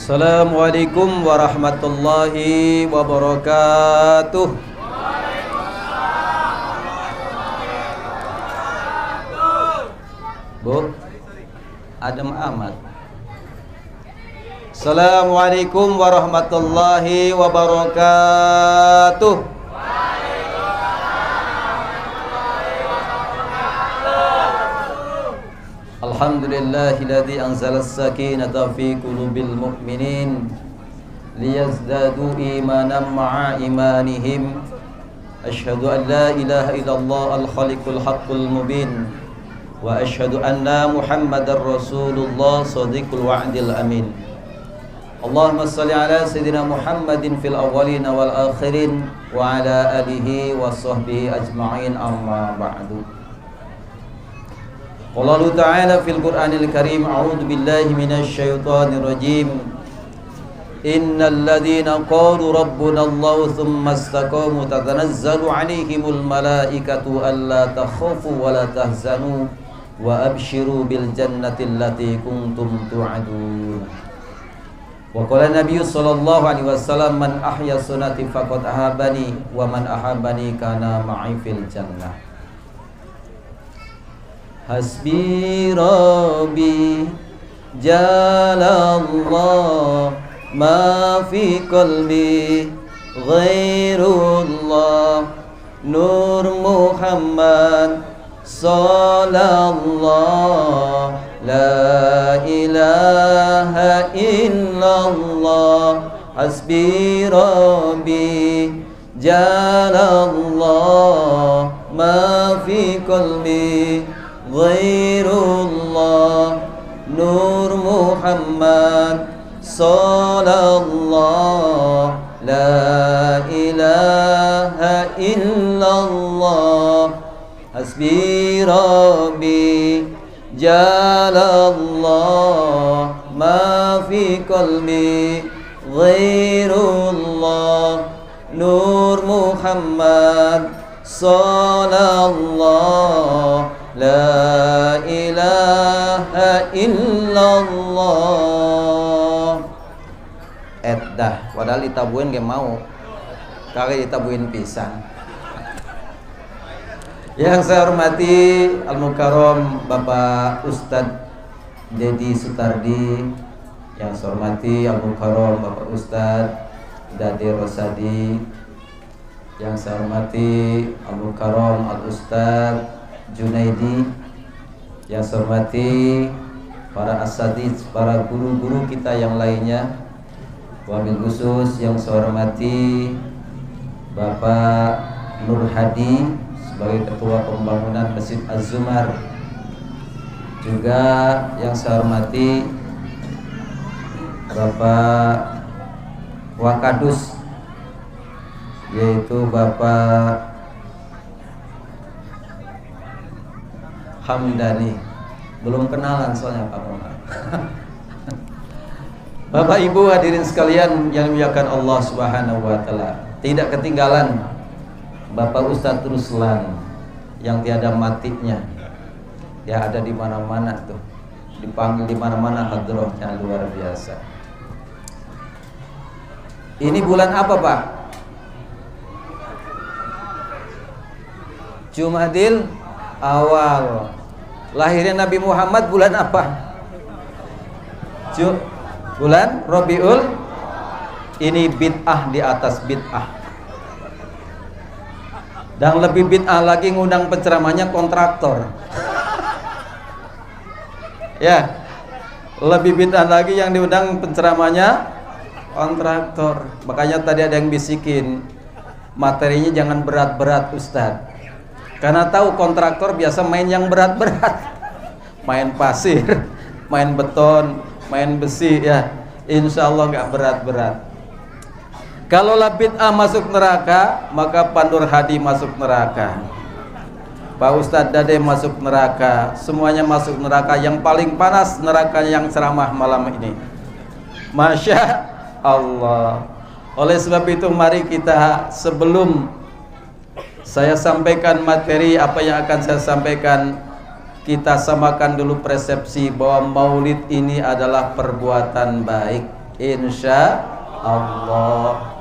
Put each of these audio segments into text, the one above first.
Assalamualaikum warahmatullahi wabarakatuh. Bu, adem amat. Assalamualaikum warahmatullahi wabarakatuh. Alhamdulillahilladzi anzala as-sakinata fi qulubil mu'minin liyazdadu imanan ma'a imanihim. Asyhadu an la ilaha illallah al-khaliqul haqqul mubin wa asyhadu anna Muhammadar Rasulullah shadiqul wa'dil amin. Allahumma shalli ala sayyidina Muhammadin fil awwalin wal akhirin wa ala alihi wa sahbihi ajma'in, amma ba'du. Qala Allah Ta'ala fil Qur'anil Karim, a'udzu billahi minasy syaithanir rajim. Innal ladzina qalu rabbuna Allah tsumma istaqamu tatanazzalu 'alaihimul malaikatu alla takhafu wa la tahzanu wa abshiru bil jannati allati kuntum tu'adun. Wa qala Nabi sallallahu alaihi wasallam, man ahya sunnati faqad ahabani wa man ahabani kana ma'i fil jannah. Hasbi Rabbi Jalallah ma fi qalbi ghairullah Nur Muhammad Sallallahu La ilaha illallah. Hasbi Rabbi Jalallah ma fi qalbi ghairullah Nur Muhammad Sallallahu La ilaha illallah. Hasbi Rabbi Jalallah ma fi qalbi ghairullah Nur Muhammad Sallallahu La ilaha illallah. Dah, padahal ditabuin gak mau. Kali ditabuin pisan. Yang saya hormati Al-Mukarram Bapak Ustadz Dedi Sutardi, yang saya hormati Al-Mukarram Bapak Ustadz Dade Rosadi, yang saya hormati Al-Mukarram Al-Ustadz Junaidi, yang saya hormati para asatidz, para guru-guru kita yang lainnya. Wabil khusus yang saya hormati Bapak Nur Hadi sebagai Ketua Pembangunan Masjid Az-Zumar. Juga yang saya hormati Bapak Wakadus, yaitu Bapak Hamdani. Belum kenalan soalnya Pak Muhammad. Bapak Ibu hadirin sekalian yang dimuliakan Allah Subhanahu wa taala. Tidak ketinggalan Bapak Ustadz Ruslan yang tiada matinya. Ya, ada di mana-mana tuh. Dipanggil di mana-mana, hadrohnya luar biasa. Ini bulan apa, Pak? Jumadil Awal. Lahirnya Nabi Muhammad bulan apa? Bulan Rabiul. Ini bid'ah di atas bid'ah. Dan lebih bid'ah lagi ngundang penceramahnya kontraktor. Ya, lebih bid'ah lagi yang diundang penceramahnya kontraktor. Makanya tadi ada yang bisikin, materinya jangan berat-berat Ustadz, karena tahu kontraktor biasa main yang berat-berat, main pasir, main beton, main besi, ya insya Allah nggak berat-berat. Kalau bid'ah masuk neraka, maka Pak Nur Hadi masuk neraka, Pak Ustadz Dade masuk neraka, semuanya masuk neraka. Yang paling panas neraka yang ceramah malam ini. Masya Allah. Oleh sebab itu mari kita, sebelum saya sampaikan materi apa yang akan saya sampaikan, kita samakan dulu persepsi bahwa maulid ini adalah perbuatan baik. insya Allah.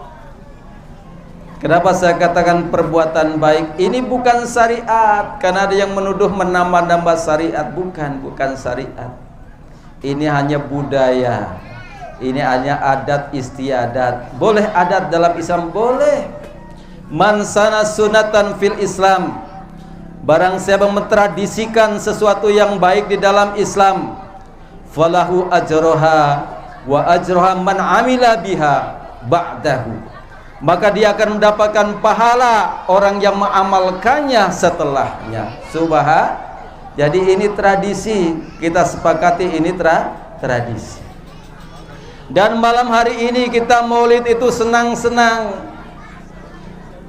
Kenapa saya katakan perbuatan baik? Ini bukan syariat, karena ada yang menuduh menambah-nambah syariat. Bukan syariat. Ini hanya budaya. Ini hanya adat istiadat. Boleh adat dalam Islam? Boleh. Man sana sunatan fil Islam, barang siapa mentradisikan sesuatu yang baik di dalam Islam, falahu ajroha wa ajroha man amila biha ba'dahu, maka dia akan mendapatkan pahala orang yang mengamalkannya setelahnya. Jadi ini tradisi, kita sepakati ini tradisi. Dan malam hari ini kita maulid itu senang-senang,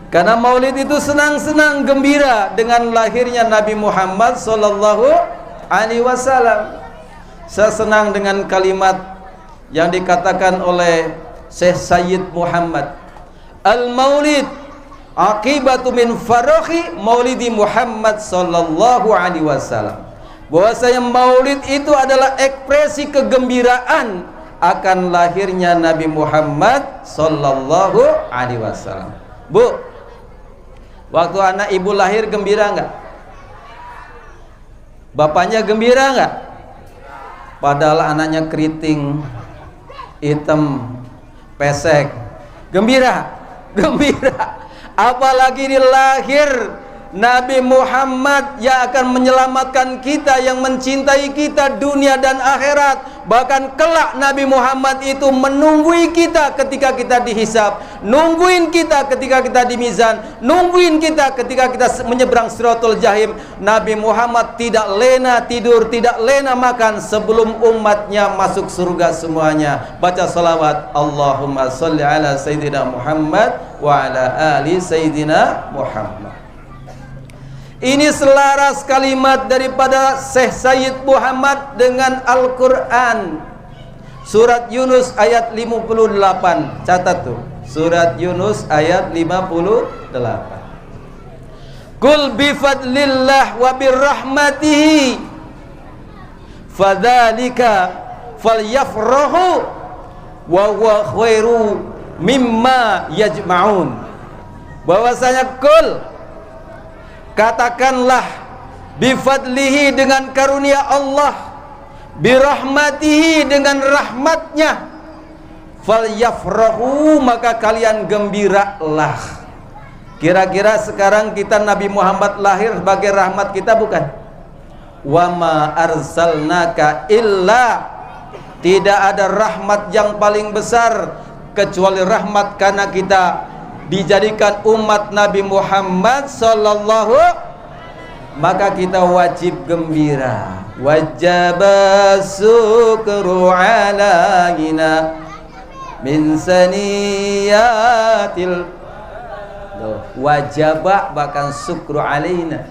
karena maulid itu senang-senang, gembira dengan lahirnya Nabi Muhammad sallallahu alaihi wasallam. Saya senang dengan kalimat yang dikatakan oleh Syekh Sayyid Muhammad, Al-Maulid aqibatu min farokhi maulidi Muhammad sallallahu alaihi wasallam. Bahwasanya maulid itu adalah ekspresi kegembiraan akan lahirnya Nabi Muhammad sallallahu alaihi wasallam. Bu, waktu anak ibu lahir gembira enggak? Bapaknya gembira enggak? Padahal anaknya keriting, hitam, pesek. Gembira. Apalagi dilahir Nabi Muhammad yang akan menyelamatkan kita, yang mencintai kita dunia dan akhirat. Bahkan kelak Nabi Muhammad itu menunggui kita ketika kita dihisab, nungguin kita ketika kita di mizan, nungguin kita ketika kita menyeberang Siratul Jahim. Nabi Muhammad tidak lena tidur, tidak lena makan sebelum umatnya masuk surga semuanya. Baca salawat, Allahumma salli ala Sayyidina Muhammad wa ala ali Sayyidina Muhammad. Ini selaras kalimat daripada Syekh Sayyid Muhammad dengan Al-Quran. Surat Yunus ayat 58. Catat tuh, Surat Yunus ayat 58. Qul bifadlillah wa birrahmatihi fadzalika falyafrahu wa huwa khairu mimma yajma'un. Bahwasanya kul, katakanlah, bifadlihi dengan karunia Allah, birahmatihi dengan rahmatnya, falyafrahu maka kalian gembiralah. Kira-kira sekarang kita Nabi Muhammad lahir sebagai rahmat kita, bukan? Wa ma arsalnaka illa, tidak ada rahmat yang paling besar kecuali rahmat karena kita dijadikan umat Nabi Muhammad sallallahu, maka kita wajib gembira. Wajaba syukru alaina min saniyatil, wajaba bahkan syukru alaina,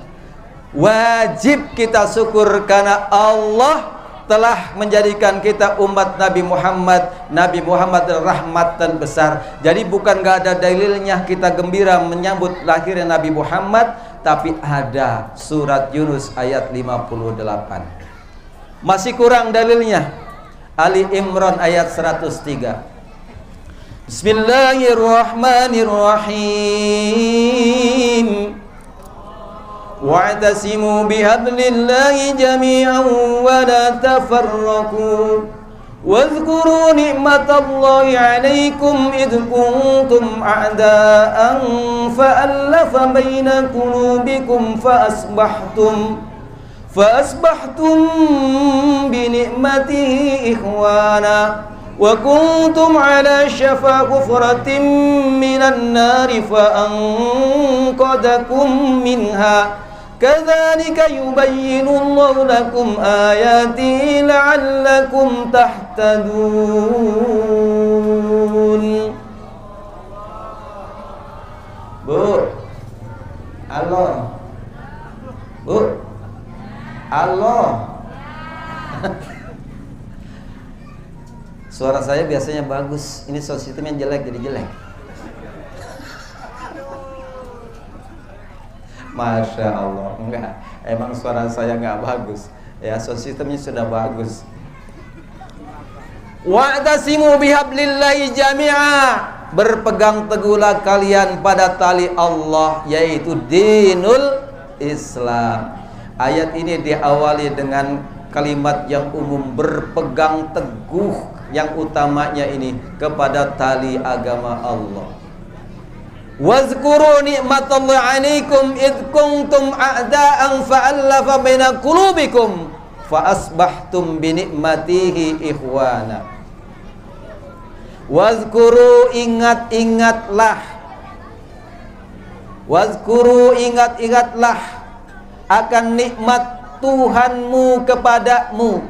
wajib kita syukur karena Allah telah menjadikan kita umat Nabi Muhammad. Nabi Muhammad rahmatan besar. Jadi bukan gak ada dalilnya kita gembira menyambut lahirnya Nabi Muhammad, tapi ada surat Yunus ayat 58. Masih kurang dalilnya. Ali Imran ayat 103. Bismillahirrahmanirrahim. wa'tasimu bihablillahi jami'an wa la tafarraqu wadhkuru ni'matallahi 'alaikum idh kuntum a'da'an fa'alafa baina qulubikum fa'asbahtum bi ni'matihi ikhwana wa kuntum 'ala shafa hufratin minan nari fa'anqadakum minha kadzalika yubayyinu Allahu lakum ayatihi la'allakum tahtadun. Bu, Allah, Bu, Allah. Suara saya biasanya bagus, ini sound system yang jelek jadi jelek. Masya Allah, enggak, emang suara saya enggak bagus. Ya, sound systemnya sudah bagus. Wa'tasimu bihablillahi jami'a, berpegang teguhlah kalian pada tali Allah, yaitu dinul Islam. Ayat ini diawali dengan kalimat yang umum, berpegang teguh, yang utamanya ini kepada tali agama Allah. Wazkuru ni'matallahi 'alaikum id kuntum a'da'an fa'alafa baina qulubikum fa asbahtum bi ni'matihi ikhwana. Wazkuru, ingat-ingatlah. Wazkuru, ingat-ingatlah akan nikmat Tuhanmu kepadamu.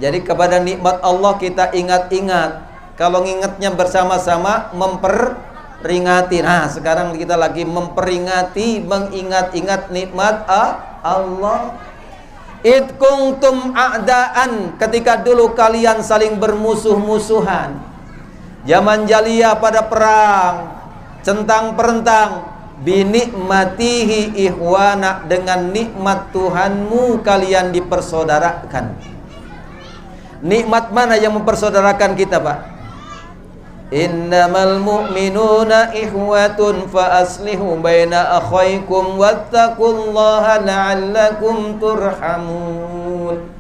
Jadi kepada nikmat Allah kita ingat-ingat. Kalau ingatnya bersama-sama memperingati. Nah, sekarang kita lagi memperingati, mengingat-ingat nikmat Allah. Id kuntum a'daan, ketika dulu kalian saling bermusuh-musuhan. Zaman jahiliyah pada perang, centang perentang, binikmatihi ihwana, dengan nikmat Tuhanmu kalian dipersaudarakan. Nikmat mana yang mempersaudarakan kita, Pak? Innamal mu'minuna ikhwatun fa aslihu baina akhaikum wattaqullaha la'allakum turhamun.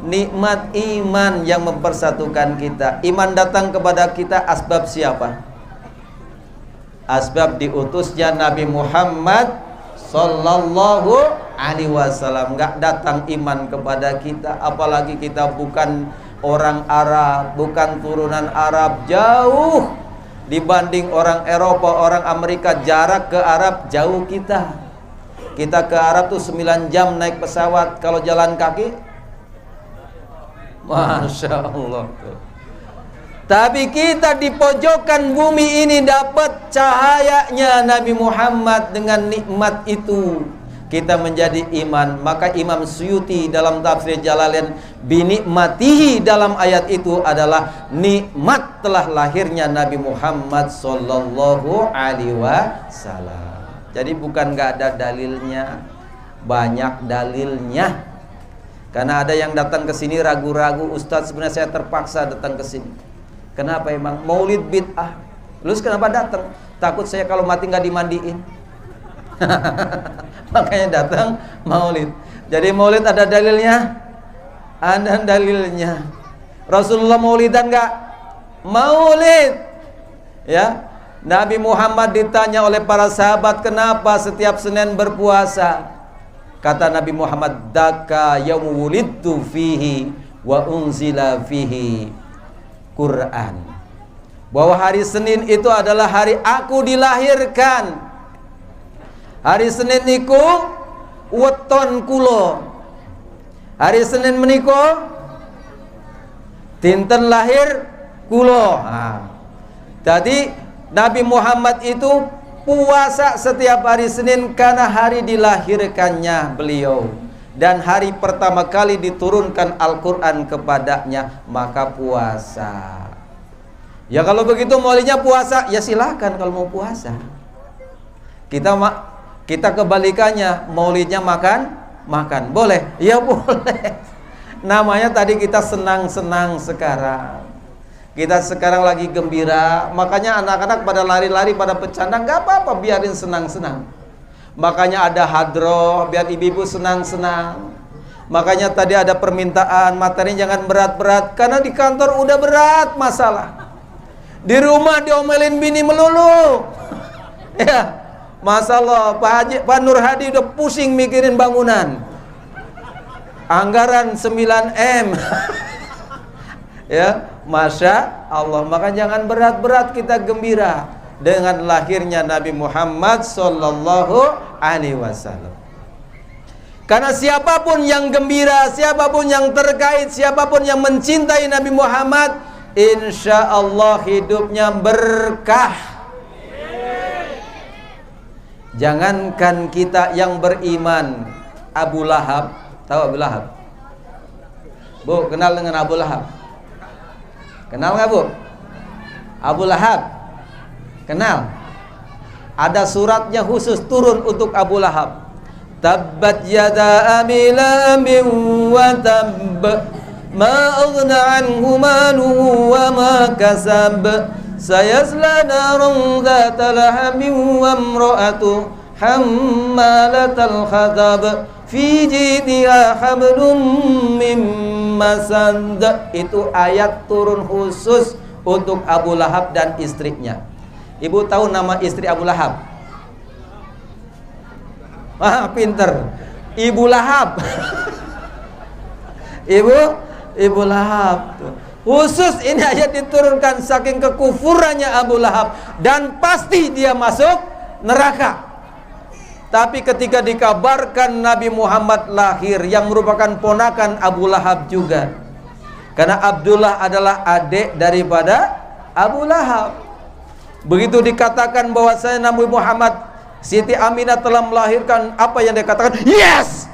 Nikmat iman yang mempersatukan kita. Iman datang kepada kita asbab siapa? Asbab diutusnya Nabi Muhammad sallallahu alaihi wasallam. Enggak datang iman kepada kita, apalagi kita bukan orang Arab, bukan turunan Arab, jauh dibanding orang Eropa, orang Amerika. Jarak ke Arab jauh kita. Kita ke Arab tuh 9 jam naik pesawat. Kalau jalan kaki, Masya Allah. Tapi kita di pojokan bumi ini dapat cahayanya Nabi Muhammad. Dengan nikmat itu kita menjadi iman. Maka Imam Suyuti dalam tafsir Jalalain, binikmatihi, dalam ayat itu adalah nikmat telah lahirnya Nabi Muhammad sallallahu alaihi wasallam. Jadi bukan gak ada dalilnya, banyak dalilnya. Karena ada yang datang ke sini ragu-ragu, Ustadz sebenarnya saya terpaksa datang ke sini. Kenapa emang? Maulid bid'ah. Lu kenapa datang? Takut saya kalau mati nggak dimandiin. Makanya datang maulid. Jadi maulid ada dalilnya? Ada dalilnya. Rasulullah maulidan nggak? Maulid. Ya. Nabi Muhammad ditanya oleh para sahabat, kenapa setiap Senin berpuasa? Kata Nabi Muhammad, daka yaumu wulidtu fihi wa unzila fihi Quran. Bahwa hari Senin itu adalah hari aku dilahirkan. Hari Senin niku weton kulo. Hari Senin meniko dinten lahir kulo. Tadi Nabi Muhammad itu puasa setiap hari Senin karena hari dilahirkannya beliau, dan hari pertama kali diturunkan Al-Quran kepadanya, maka puasa. Ya kalau begitu maulidnya puasa, ya silakan kalau mau puasa. Kita kebalikannya, maulidnya makan, boleh? Ya boleh. Namanya tadi kita senang-senang sekarang. Kita sekarang lagi gembira, makanya anak-anak pada lari-lari, pada bercanda, nggak apa-apa, biarin senang-senang. Makanya ada hadroh, biar ibu-ibu senang-senang. Makanya tadi ada permintaan, materi jangan berat-berat, karena di kantor udah berat masalah. Di rumah diomelin bini melulu. Ya, masalah Pak Nur Hadi udah pusing mikirin bangunan. Anggaran 9M. Ya, Masya Allah. Maka jangan berat-berat, kita gembira dengan lahirnya Nabi Muhammad sallallahu alaihi wasallam. Karena siapapun yang gembira, siapapun yang terkait, siapapun yang mencintai Nabi Muhammad, insya Allah hidupnya berkah. Jangankan kita yang beriman, Abu Lahab, tahu Abu Lahab? Bu, kenal dengan Abu Lahab? Kenal nggak Bu? Abu Lahab, kenal? Ada suratnya khusus turun untuk Abu Lahab. Tabbat yada abi lahabin wa tabb, ma aghna anhu maluhu wa ma kasab sayasla naran dhata lahabin wa imra'atuhu hammalatal hatab fi jidha hablum min masad. Itu ayat turun khusus untuk Abu Lahab dan istrinya. Ibu tahu nama istri Abu Lahab? Pinter. Ibu Lahab. Ibu Lahab. Khusus ini ayat diturunkan saking kekufurannya Abu Lahab dan pasti dia masuk neraka. Tapi ketika dikabarkan Nabi Muhammad lahir yang merupakan ponakan Abu Lahab juga, karena Abdullah adalah adik daripada Abu Lahab. Begitu dikatakan bahwasanya Nabi Muhammad, Siti Aminah telah melahirkan, apa yang dia katakan? Yes!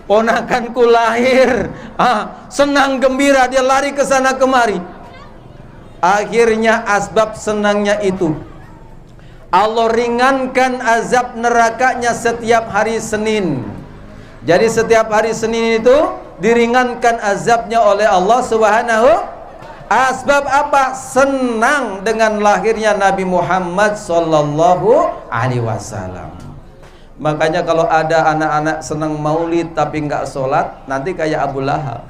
Ponakanku lahir. Senang gembira, dia lari ke sana kemari. Akhirnya asbab senangnya itu, Allah ringankan azab nerakanya setiap hari Senin. Jadi setiap hari Senin itu diringankan azabnya oleh Allah Subhanahu. Asbab apa? Senang dengan lahirnya Nabi Muhammad sallallahu alaihi wasallam. Makanya kalau ada anak-anak senang maulid tapi enggak sholat, nanti kayak Abu Lahab.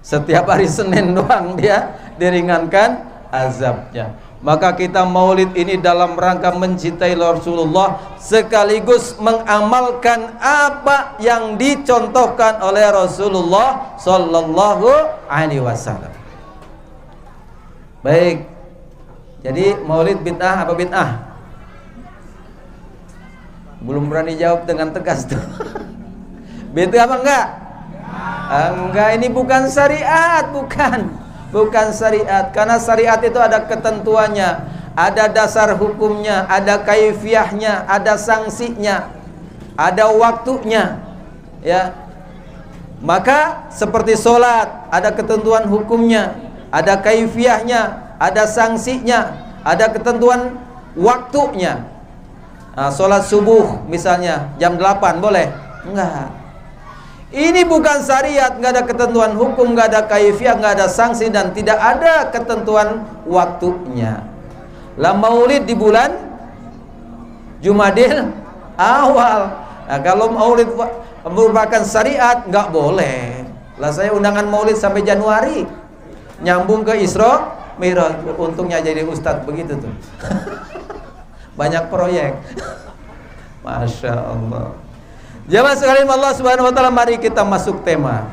Setiap hari Senin doang dia diringankan azabnya. Maka kita maulid ini dalam rangka mencintai Rasulullah sekaligus mengamalkan apa yang dicontohkan oleh Rasulullah sallallahu alaihi wasallam. Baik. Jadi maulid bid'ah apa bid'ah? Belum berani jawab dengan tegas tuh. Bid'ah apa enggak? Enggak, ini bukan syariat, bukan syariat. Karena syariat itu ada ketentuannya, ada dasar hukumnya, ada kaifiahnya, ada sanksinya, ada waktunya, ya. Maka seperti sholat ada ketentuan hukumnya, ada kaifiahnya, ada sanksinya, ada ketentuan waktunya. Sholat subuh misalnya jam 8 boleh? Enggak. Ini bukan syariat, nggak ada ketentuan hukum, nggak ada kaifiah, nggak ada sanksi, dan tidak ada ketentuan waktunya. Lah maulid di bulan Jumadil awal. Nah, kalau maulid merupakan syariat nggak boleh. Lah saya undangan maulid sampai Januari, nyambung ke Isra Mi'raj. Untungnya jadi ustadz begitu tuh. Banyak proyek. Masya Allah. Jamaah sekalian Allah Subhanahu wa taala, mari kita masuk tema.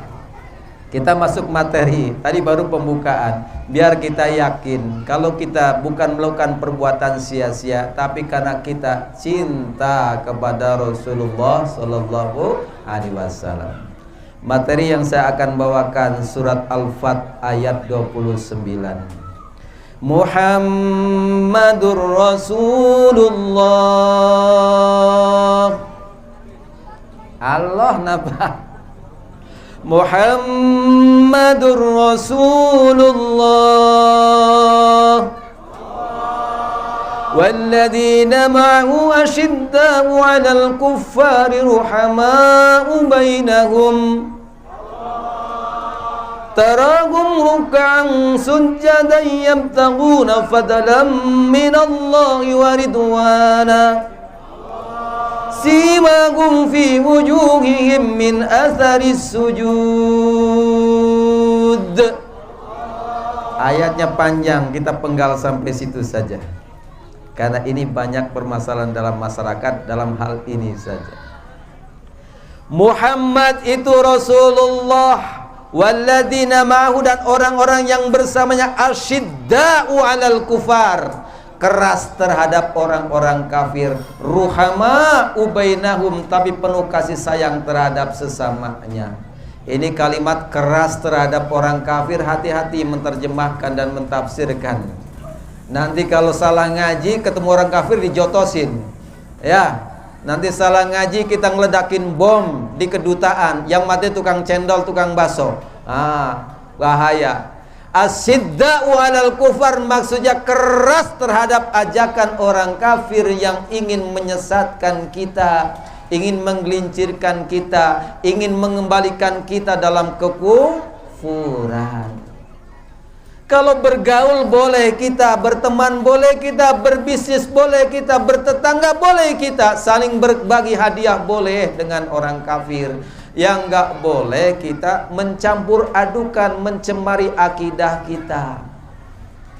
Kita masuk materi. Tadi baru pembukaan. Biar kita yakin kalau kita bukan melakukan perbuatan sia-sia, tapi karena kita cinta kepada Rasulullah sallallahu alaihi wasallam. Materi yang saya akan bawakan surat Al-Fat ayat 29. Muhammadur Rasulullah. Allah napa? Muhammadur Rasulullah walladzina ma'ahu asyidda'u 'alal kuffari ruhama'u bainahum tarahum ruk'an sujjadan yabtaghuna fadlan minallahi wa ridwana simahum fi wujuhihim min atharis sujud. Ayatnya panjang, kita penggal sampai situ saja karena ini banyak permasalahan dalam masyarakat dalam hal ini saja. Muhammad itu Rasulullah, walladzina ma'ahu, dan orang-orang yang bersamanya, asyidda'u 'alal kufar, keras terhadap orang-orang kafir, ruhama ubainahum, tapi penuh kasih sayang terhadap sesamanya. Ini kalimat keras terhadap orang kafir, hati-hati menerjemahkan dan mentafsirkan. Nanti kalau salah ngaji ketemu orang kafir dijotosin, ya. Nanti salah ngaji kita ngeledakin bom di kedutaan, yang mati tukang cendol, tukang bakso. Bahaya. Asyidda'u 'alal kufar maksudnya keras terhadap ajakan orang kafir yang ingin menyesatkan kita, ingin menggelincirkan kita, ingin mengembalikan kita dalam kekufuran. kekufuran. Kalau bergaul boleh kita, berteman boleh kita, berbisnis boleh kita, bertetangga boleh kita, saling berbagi hadiah boleh dengan orang kafir. Yang enggak boleh kita mencampur adukan, mencemari akidah kita.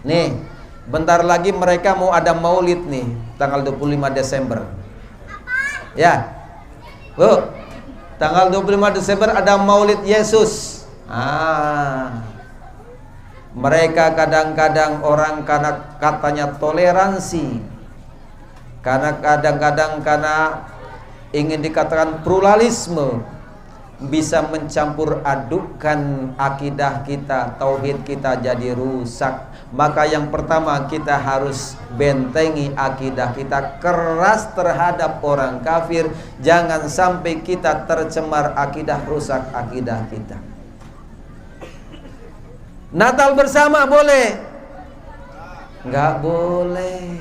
Nih, bentar lagi mereka mau ada maulid nih, tanggal 25 Desember. Ya. Bu, tanggal 25 Desember ada maulid Yesus. Mereka kadang-kadang orang karena katanya toleransi, karena kadang-kadang karena ingin dikatakan pluralisme, bisa mencampur adukkan akidah kita, tauhid kita jadi rusak. Maka yang pertama kita harus bentengi akidah kita, keras terhadap orang kafir. Jangan sampai kita tercemar akidah, rusak akidah kita. Natal bersama boleh? Enggak boleh.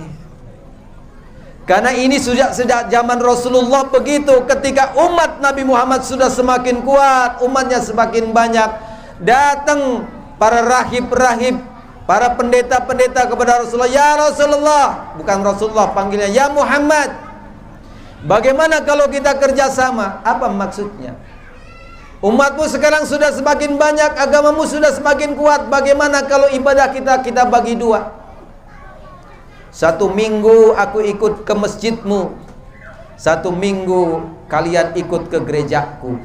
Karena ini sejak zaman Rasulullah begitu. Ketika umat Nabi Muhammad sudah semakin kuat, umatnya semakin banyak, datang para rahib-rahib, para pendeta-pendeta kepada Rasulullah. Ya Rasulullah, bukan Rasulullah panggilnya, ya Muhammad, bagaimana kalau kita kerjasama? Apa maksudnya? Umatmu sekarang sudah semakin banyak, agamamu sudah semakin kuat, bagaimana kalau ibadah kita bagi dua? 1 minggu aku ikut ke masjidmu, 1 minggu kalian ikut ke gerejaku.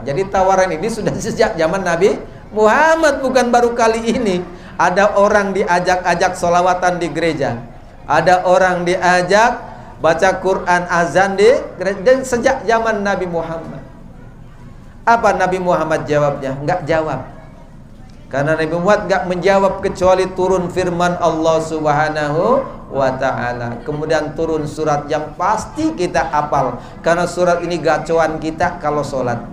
Jadi tawaran ini sudah sejak zaman Nabi Muhammad, bukan baru kali ini. Ada orang diajak-ajak sholawatan di gereja, ada orang diajak baca Quran, azan di gereja, dan sejak zaman Nabi Muhammad. Apa Nabi Muhammad jawabnya? Enggak jawab. Karena Nabi Muhammad enggak menjawab kecuali turun firman Allah Subhanahu wa ta'ala. Kemudian turun surat yang pasti kita hafal, karena surat ini gacoan kita kalau sholat.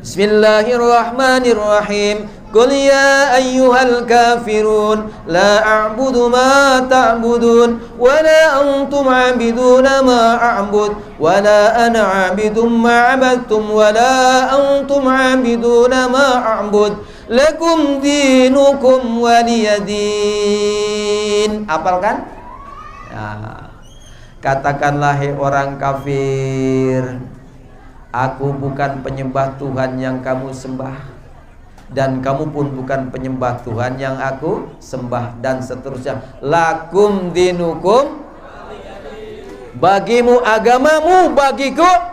Bismillahirrahmanirrahim. Qul ya ayyuhal kafirun la a'budu ma ta'budun wa la antum 'abiduna ma a'bud wa la ana 'abidum ma 'abadtum wa la antum 'abiduna ma a'bud lakum dinukum waliyadin. Hafalkan? Ya. Katakanlah hai orang kafir, aku bukan penyembah Tuhan yang kamu sembah, dan kamu pun bukan penyembah Tuhan yang aku sembah, dan seterusnya. Lakum dinukum, bagimu agamamu, bagiku.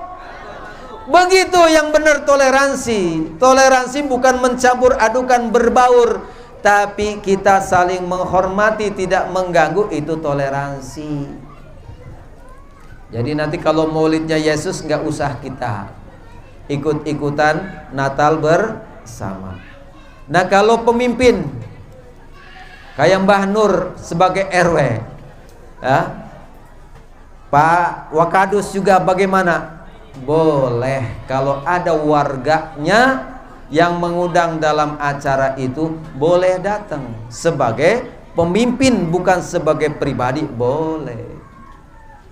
Begitu yang benar toleransi. Toleransi bukan mencampur adukan, berbaur, tapi kita saling menghormati, tidak mengganggu, itu toleransi. Jadi nanti kalau maulidnya Yesus nggak usah kita ikut-ikutan Natal bersama. Nah, kalau pemimpin kayak Mbah Nur sebagai RW, ya, Pak Wakadus juga bagaimana? Boleh kalau ada warganya yang mengundang dalam acara itu, boleh datang sebagai pemimpin, bukan sebagai pribadi, boleh.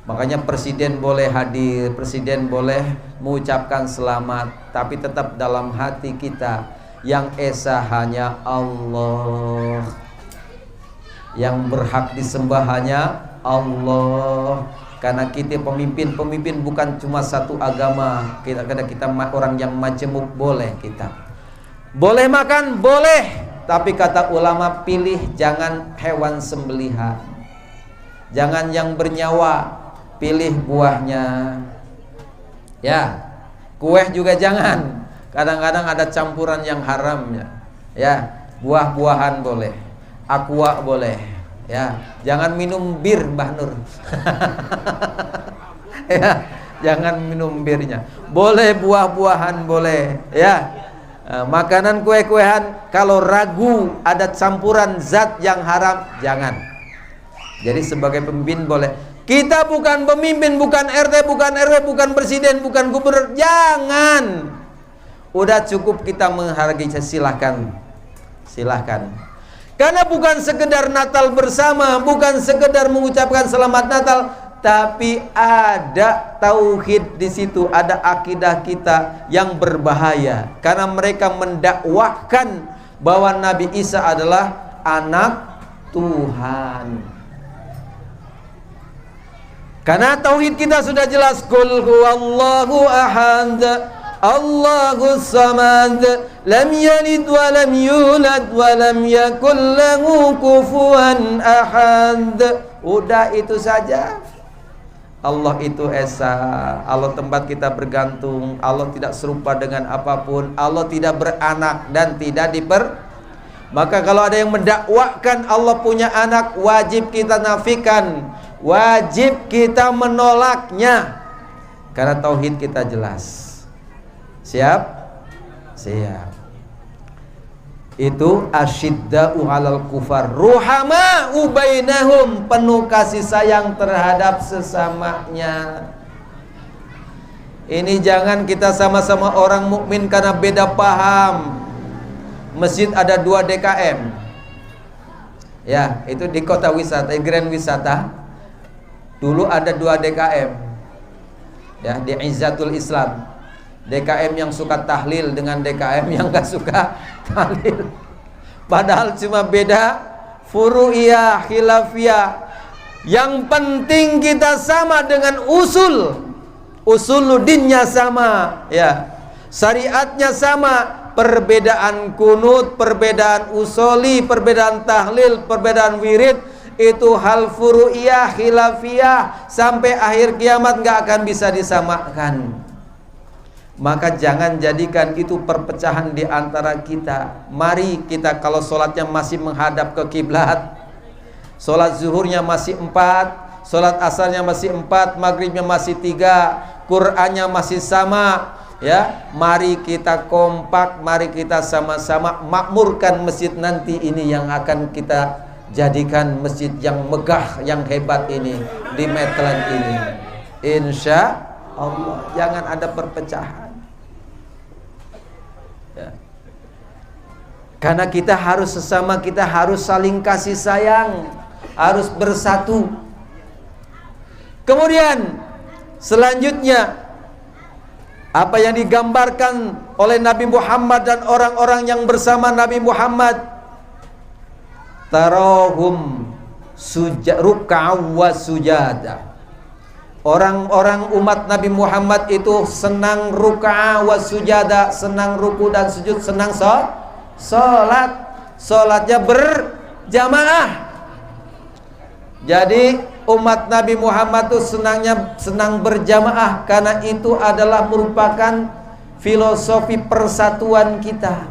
Makanya presiden boleh hadir, presiden boleh mengucapkan selamat, tapi tetap dalam hati kita yang esa hanya Allah, yang berhak disembah hanya Allah. Karena kita pemimpin bukan cuma satu agama. Kita orang yang majemuk, boleh kita. Boleh makan, boleh. Tapi kata ulama, pilih jangan hewan sembelihan, jangan yang bernyawa, pilih buahnya. Ya, kue juga jangan. Kadang-kadang ada campuran yang haramnya. Ya, buah-buahan boleh, aqua boleh. Ya, jangan minum bir, Mbah Nur. Ya, jangan minum birnya. Boleh buah-buahan boleh. Ya, makanan kue-kuehan kalau ragu ada campuran zat yang haram, jangan. Jadi sebagai pemimpin boleh. Kita bukan pemimpin, bukan RT, bukan RW, bukan presiden, bukan gubernur, jangan. Udah cukup kita menghargai, silahkan. Silahkan. Karena bukan sekedar Natal bersama, bukan sekedar mengucapkan selamat Natal, tapi ada tauhid di situ, ada akidah kita yang berbahaya karena mereka mendakwahkan bahwa Nabi Isa adalah anak Tuhan. Karena tauhid kita sudah jelas, qul huwallahu ahad, Allahus samad, lam yalid wa lam yulad wa lam yakul lahu kufuwan ahad. Udah itu saja. Allah itu esa, Allah tempat kita bergantung, Allah tidak serupa dengan apapun, Allah tidak beranak dan tidak maka kalau ada yang mendakwakan Allah punya anak, wajib kita nafikan, wajib kita menolaknya, karena tauhid kita jelas. Siap? Siap. Itu asyidda'u 'alal kufar ruhama'u bainahum, penuh kasih sayang terhadap sesamanya. Ini jangan kita sama-sama orang mukmin karena beda paham. Masjid ada 2 DKM. Ya, itu di kota wisata, Grand Wisata. Dulu ada 2 DKM. Ya, di Izzatul Islam. DKM yang suka tahlil dengan DKM yang gak suka tahlil. Padahal cuma beda furu'iyah, khilafiyah. Yang penting kita sama dengan usuluddinnya sama, ya. Syariatnya sama. Perbedaan kunut, perbedaan usoli, perbedaan tahlil, perbedaan wirid, itu hal furu'iyah, khilafiyah, sampai akhir kiamat gak akan bisa disamakan. Maka jangan jadikan itu perpecahan di antara kita. Mari kita kalau sholatnya masih menghadap ke kiblat, sholat zuhurnya masih 4, sholat asarnya masih 4, maghribnya masih 3, Qur'annya masih sama, ya. Mari kita kompak, mari kita sama-sama makmurkan masjid nanti ini yang akan kita jadikan masjid yang megah, yang hebat ini di Maitland ini. Insya Allah, jangan ada perpecahan. Ya. Karena kita harus sesama, kita harus saling kasih sayang, harus bersatu. Kemudian selanjutnya, apa yang digambarkan oleh Nabi Muhammad dan orang-orang yang bersama Nabi Muhammad, tarahum ruk'an wa sujada. Orang-orang umat Nabi Muhammad itu senang ruk'a wa sujada, senang ruku dan sujud, senang sholat. Sholatnya berjamaah. Jadi umat Nabi Muhammad itu senang berjamaah, karena itu adalah merupakan filosofi persatuan kita.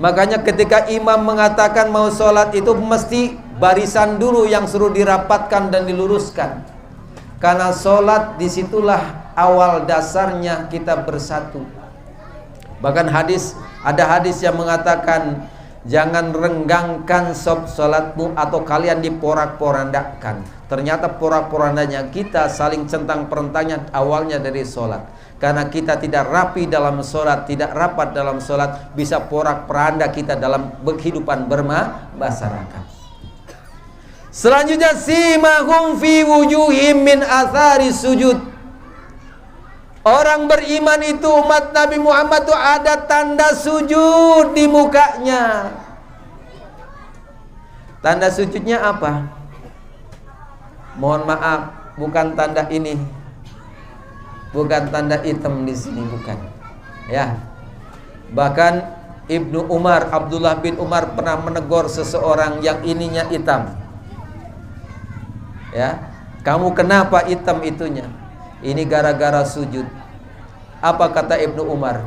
Makanya ketika imam mengatakan mau sholat itu mesti barisan dulu yang suruh dirapatkan dan diluruskan. Karena sholat disitulah awal dasarnya kita bersatu. Bahkan ada hadis yang mengatakan, jangan renggangkan sholatmu atau kalian diporak-porandakan. Ternyata porak-porandanya kita saling centang-perentangnya awalnya dari sholat. Karena kita tidak rapi dalam sholat, tidak rapat dalam sholat, bisa porak-poranda kita dalam kehidupan bermasyarakat. Selanjutnya, simahum fi wujuhim min athari sujud. Orang beriman itu, umat Nabi Muhammad itu ada tanda sujud di mukanya. Tanda sujudnya apa? Mohon maaf, bukan tanda ini, bukan tanda hitam di sini, bukan. Ya. Bahkan Ibnu Umar, Abdullah bin Umar pernah menegur seseorang yang ininya hitam. Ya, kamu kenapa hitam itunya? Ini gara-gara sujud. Apa kata Ibnu Umar?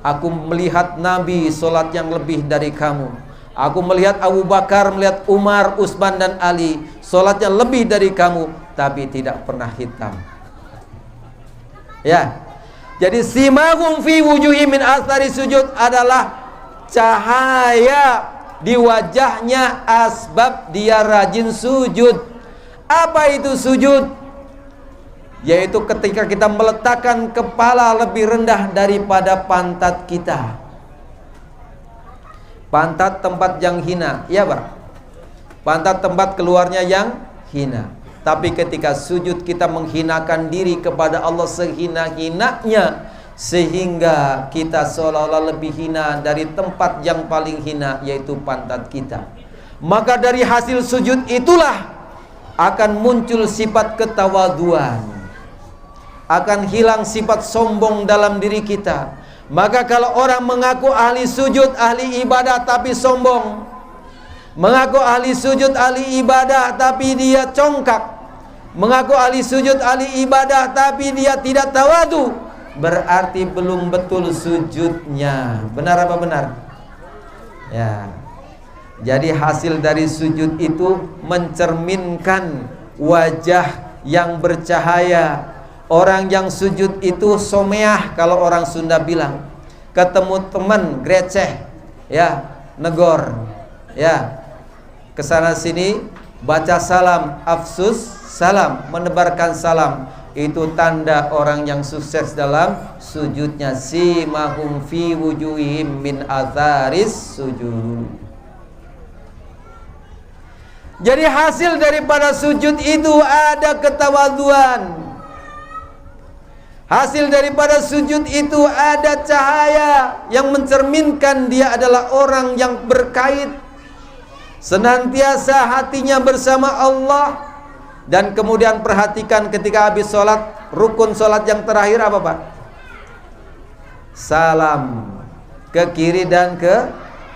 Aku melihat Nabi sholat yang lebih dari kamu. Aku melihat Abu Bakar, melihat Umar, Utsman dan Ali sholatnya lebih dari kamu, tapi tidak pernah hitam. Ya, jadi simahum fi wujuhi min athari sujud adalah cahaya di wajahnya, asbab dia rajin sujud. Apa itu sujud? Yaitu ketika kita meletakkan kepala lebih rendah daripada pantat kita. Pantat tempat yang hina, iya Pak? Pantat tempat keluarnya yang hina. Tapi ketika sujud kita menghinakan diri kepada Allah sehina-hinanya, sehingga kita seolah-olah lebih hina dari tempat yang paling hina, yaitu pantat kita. Maka dari hasil sujud itulah akan muncul sifat ketawaduan, akan hilang sifat sombong dalam diri kita. Maka kalau orang mengaku ahli sujud, ahli ibadah tapi sombong, mengaku ahli sujud, ahli ibadah tapi dia congkak, mengaku ahli sujud, ahli ibadah tapi dia tidak tawadu, berarti belum betul sujudnya. Benar apa benar? Ya. Jadi hasil dari sujud itu mencerminkan wajah yang bercahaya. Orang yang sujud itu someah, kalau orang Sunda bilang. Ketemu teman greceh, ya, negor, ya, kesana sini baca salam, afsus salam, menebarkan salam. Itu tanda orang yang sukses dalam sujudnya. Simahum fi wujuhim min atharis sujud. Jadi hasil daripada sujud itu ada ketawaduan. Hasil daripada sujud itu ada cahaya yang mencerminkan dia adalah orang yang berkait senantiasa hatinya bersama Allah. Dan kemudian perhatikan ketika habis sholat, rukun sholat yang terakhir apa Pak? Salam ke kiri dan ke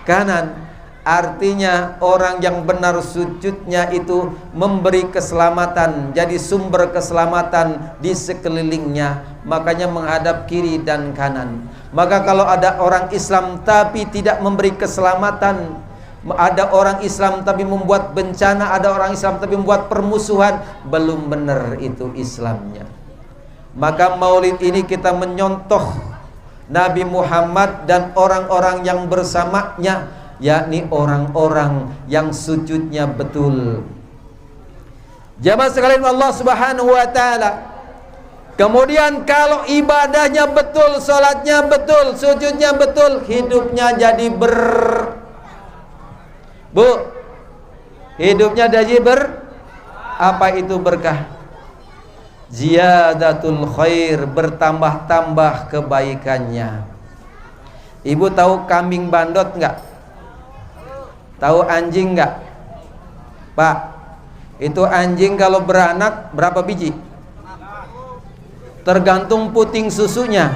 kanan. Artinya orang yang benar sujudnya itu memberi keselamatan, jadi sumber keselamatan di sekelilingnya. Makanya menghadap kiri dan kanan. Maka kalau ada orang Islam tapi tidak memberi keselamatan, ada orang Islam tapi membuat bencana, ada orang Islam tapi membuat permusuhan, belum benar itu Islamnya. Maka maulid ini kita menyontoh Nabi Muhammad dan orang-orang yang bersamanya, yakni orang-orang yang sujudnya betul. Jamaah sekalian Allah Subhanahu wa taala. Kemudian kalau ibadahnya betul, salatnya betul, sujudnya betul, hidupnya jadi hidupnya jadi apa itu berkah? Ziyadatul khair, bertambah-tambah kebaikannya. Ibu tahu kambing bandot enggak? Tahu anjing enggak? Pak, itu anjing kalau beranak berapa biji? Tergantung puting susunya.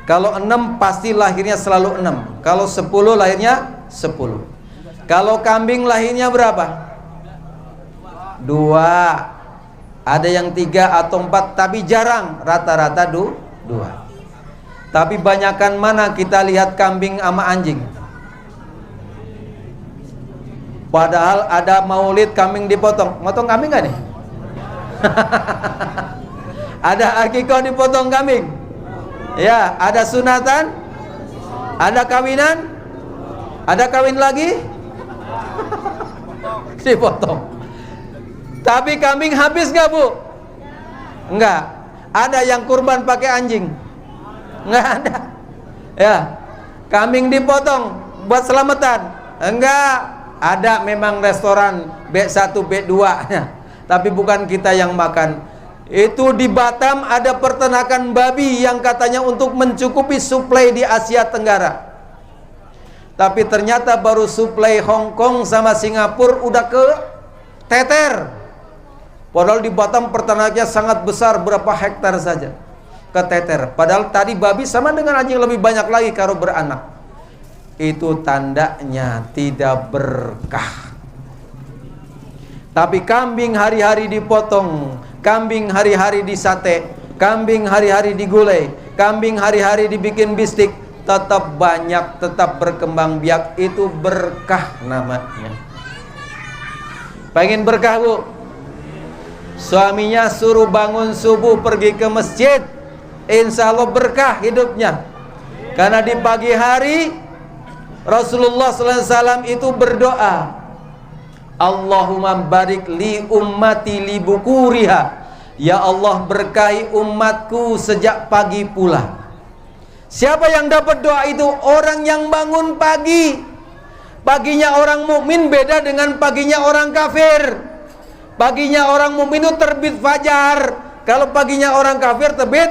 Kalau 6 pasti lahirnya selalu 6. Kalau 10 lahirnya 10. Kalau kambing lahirnya berapa? 2. Ada yang 3 atau 4, tapi jarang, rata-rata 2. Tapi banyakan mana kita lihat kambing sama anjing? Padahal ada maulid kambing dipotong. Motong kambing gak nih? Ada akikah dipotong kambing? Ya, ada sunatan? Ada kawinan? Ada kawin lagi? Dipotong. Tapi kambing habis gak Bu? Enggak. Ada yang kurban pakai anjing? Enggak ada. Ya, kambing dipotong buat selamatan? Enggak. Ada memang restoran B1, B2 tapi bukan kita yang makan. Itu di Batam ada peternakan babi yang katanya untuk mencukupi suplai di Asia Tenggara. Tapi ternyata baru suplai Hong Kong sama Singapura udah ke teter. Padahal di Batam peternaknya sangat besar, berapa hektar saja. Ke teter. Padahal tadi babi sama dengan anjing lebih banyak lagi kalau beranak. Itu tandanya tidak berkah. Tapi kambing hari-hari dipotong, kambing hari-hari disate, kambing hari-hari digulai, kambing hari-hari dibikin bistik, tetap banyak, tetap berkembang biak. Itu berkah namanya. Pengen berkah Bu? Suaminya suruh bangun subuh pergi ke masjid, insya Allah berkah hidupnya. Karena di pagi hari Rasulullah SAW itu berdoa, Allahumma barik li ummati li bukuriha. Ya Allah, berkahi umatku sejak pagi pula. Siapa yang dapat doa itu? Orang yang bangun pagi. Paginya orang mukmin beda dengan paginya orang kafir. Paginya orang mukmin itu terbit fajar. Kalau paginya orang kafir terbit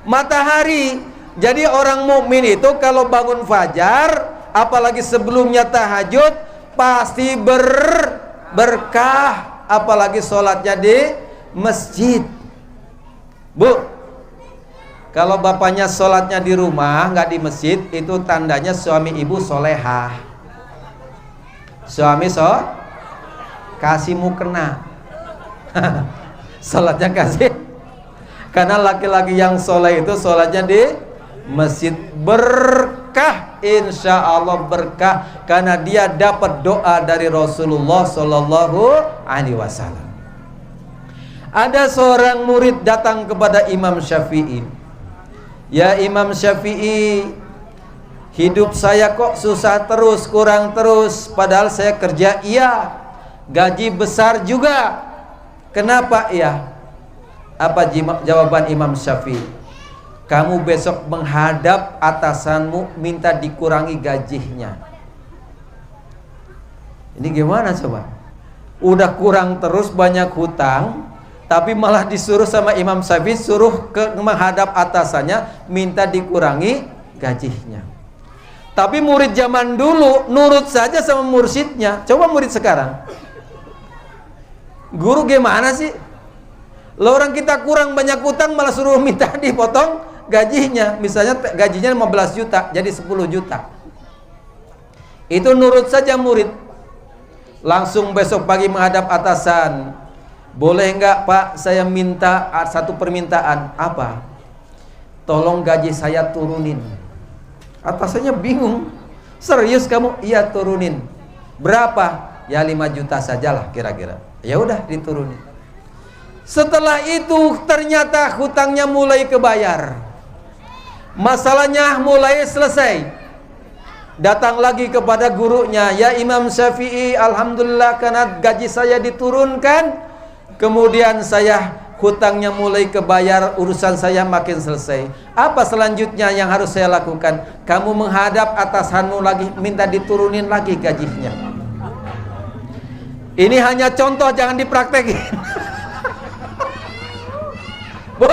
matahari. Jadi orang mukmin itu kalau bangun fajar, apalagi sebelumnya tahajud, pasti berkah. Apalagi sholatnya di masjid. Bu, kalau bapaknya sholatnya di rumah, nggak di masjid, itu tandanya suami ibu solehah. Suami kasih mukena. Sholatnya kasih. Karena laki-laki yang soleh itu sholatnya di masjid, berkah, insya Allah berkah, karena dia dapat doa dari Rasulullah Sallallahu Alaihi Wasallam. Ada seorang murid datang kepada Imam Syafi'i. Ya Imam Syafi'i, hidup saya kok susah terus, kurang terus, padahal saya kerja iya, gaji besar juga. Kenapa ya? Apa jawaban Imam Syafi'i? Kamu besok menghadap atasanmu, minta dikurangi gajinya. Ini gimana coba? Udah kurang terus, banyak hutang, tapi malah disuruh sama Imam Syafi'i suruh menghadap atasannya, minta dikurangi gajinya. Tapi murid zaman dulu nurut saja sama mursyidnya. Coba murid sekarang, guru gimana sih? Lah orang kita kurang banyak hutang malah suruh minta dipotong gajinya. Misalnya gajinya 15 juta jadi 10 juta. Itu nurut saja murid. Langsung besok pagi menghadap atasan. Boleh enggak Pak, saya minta satu permintaan. Apa? Tolong gaji saya turunin. Atasannya bingung. Serius kamu? Iya turunin. Berapa? Ya 5 juta sajalah kira-kira. Ya udah diturunin. Setelah itu ternyata hutangnya mulai kebayar. Masalahnya mulai selesai. Datang lagi kepada gurunya, ya Imam Syafi'i, alhamdulillah karena gaji saya diturunkan, kemudian saya hutangnya mulai kebayar, urusan saya makin selesai. Apa selanjutnya yang harus saya lakukan? Kamu menghadap atasanmu lagi, minta diturunin lagi gajinya. Ini hanya contoh, jangan dipraktekin. Bu,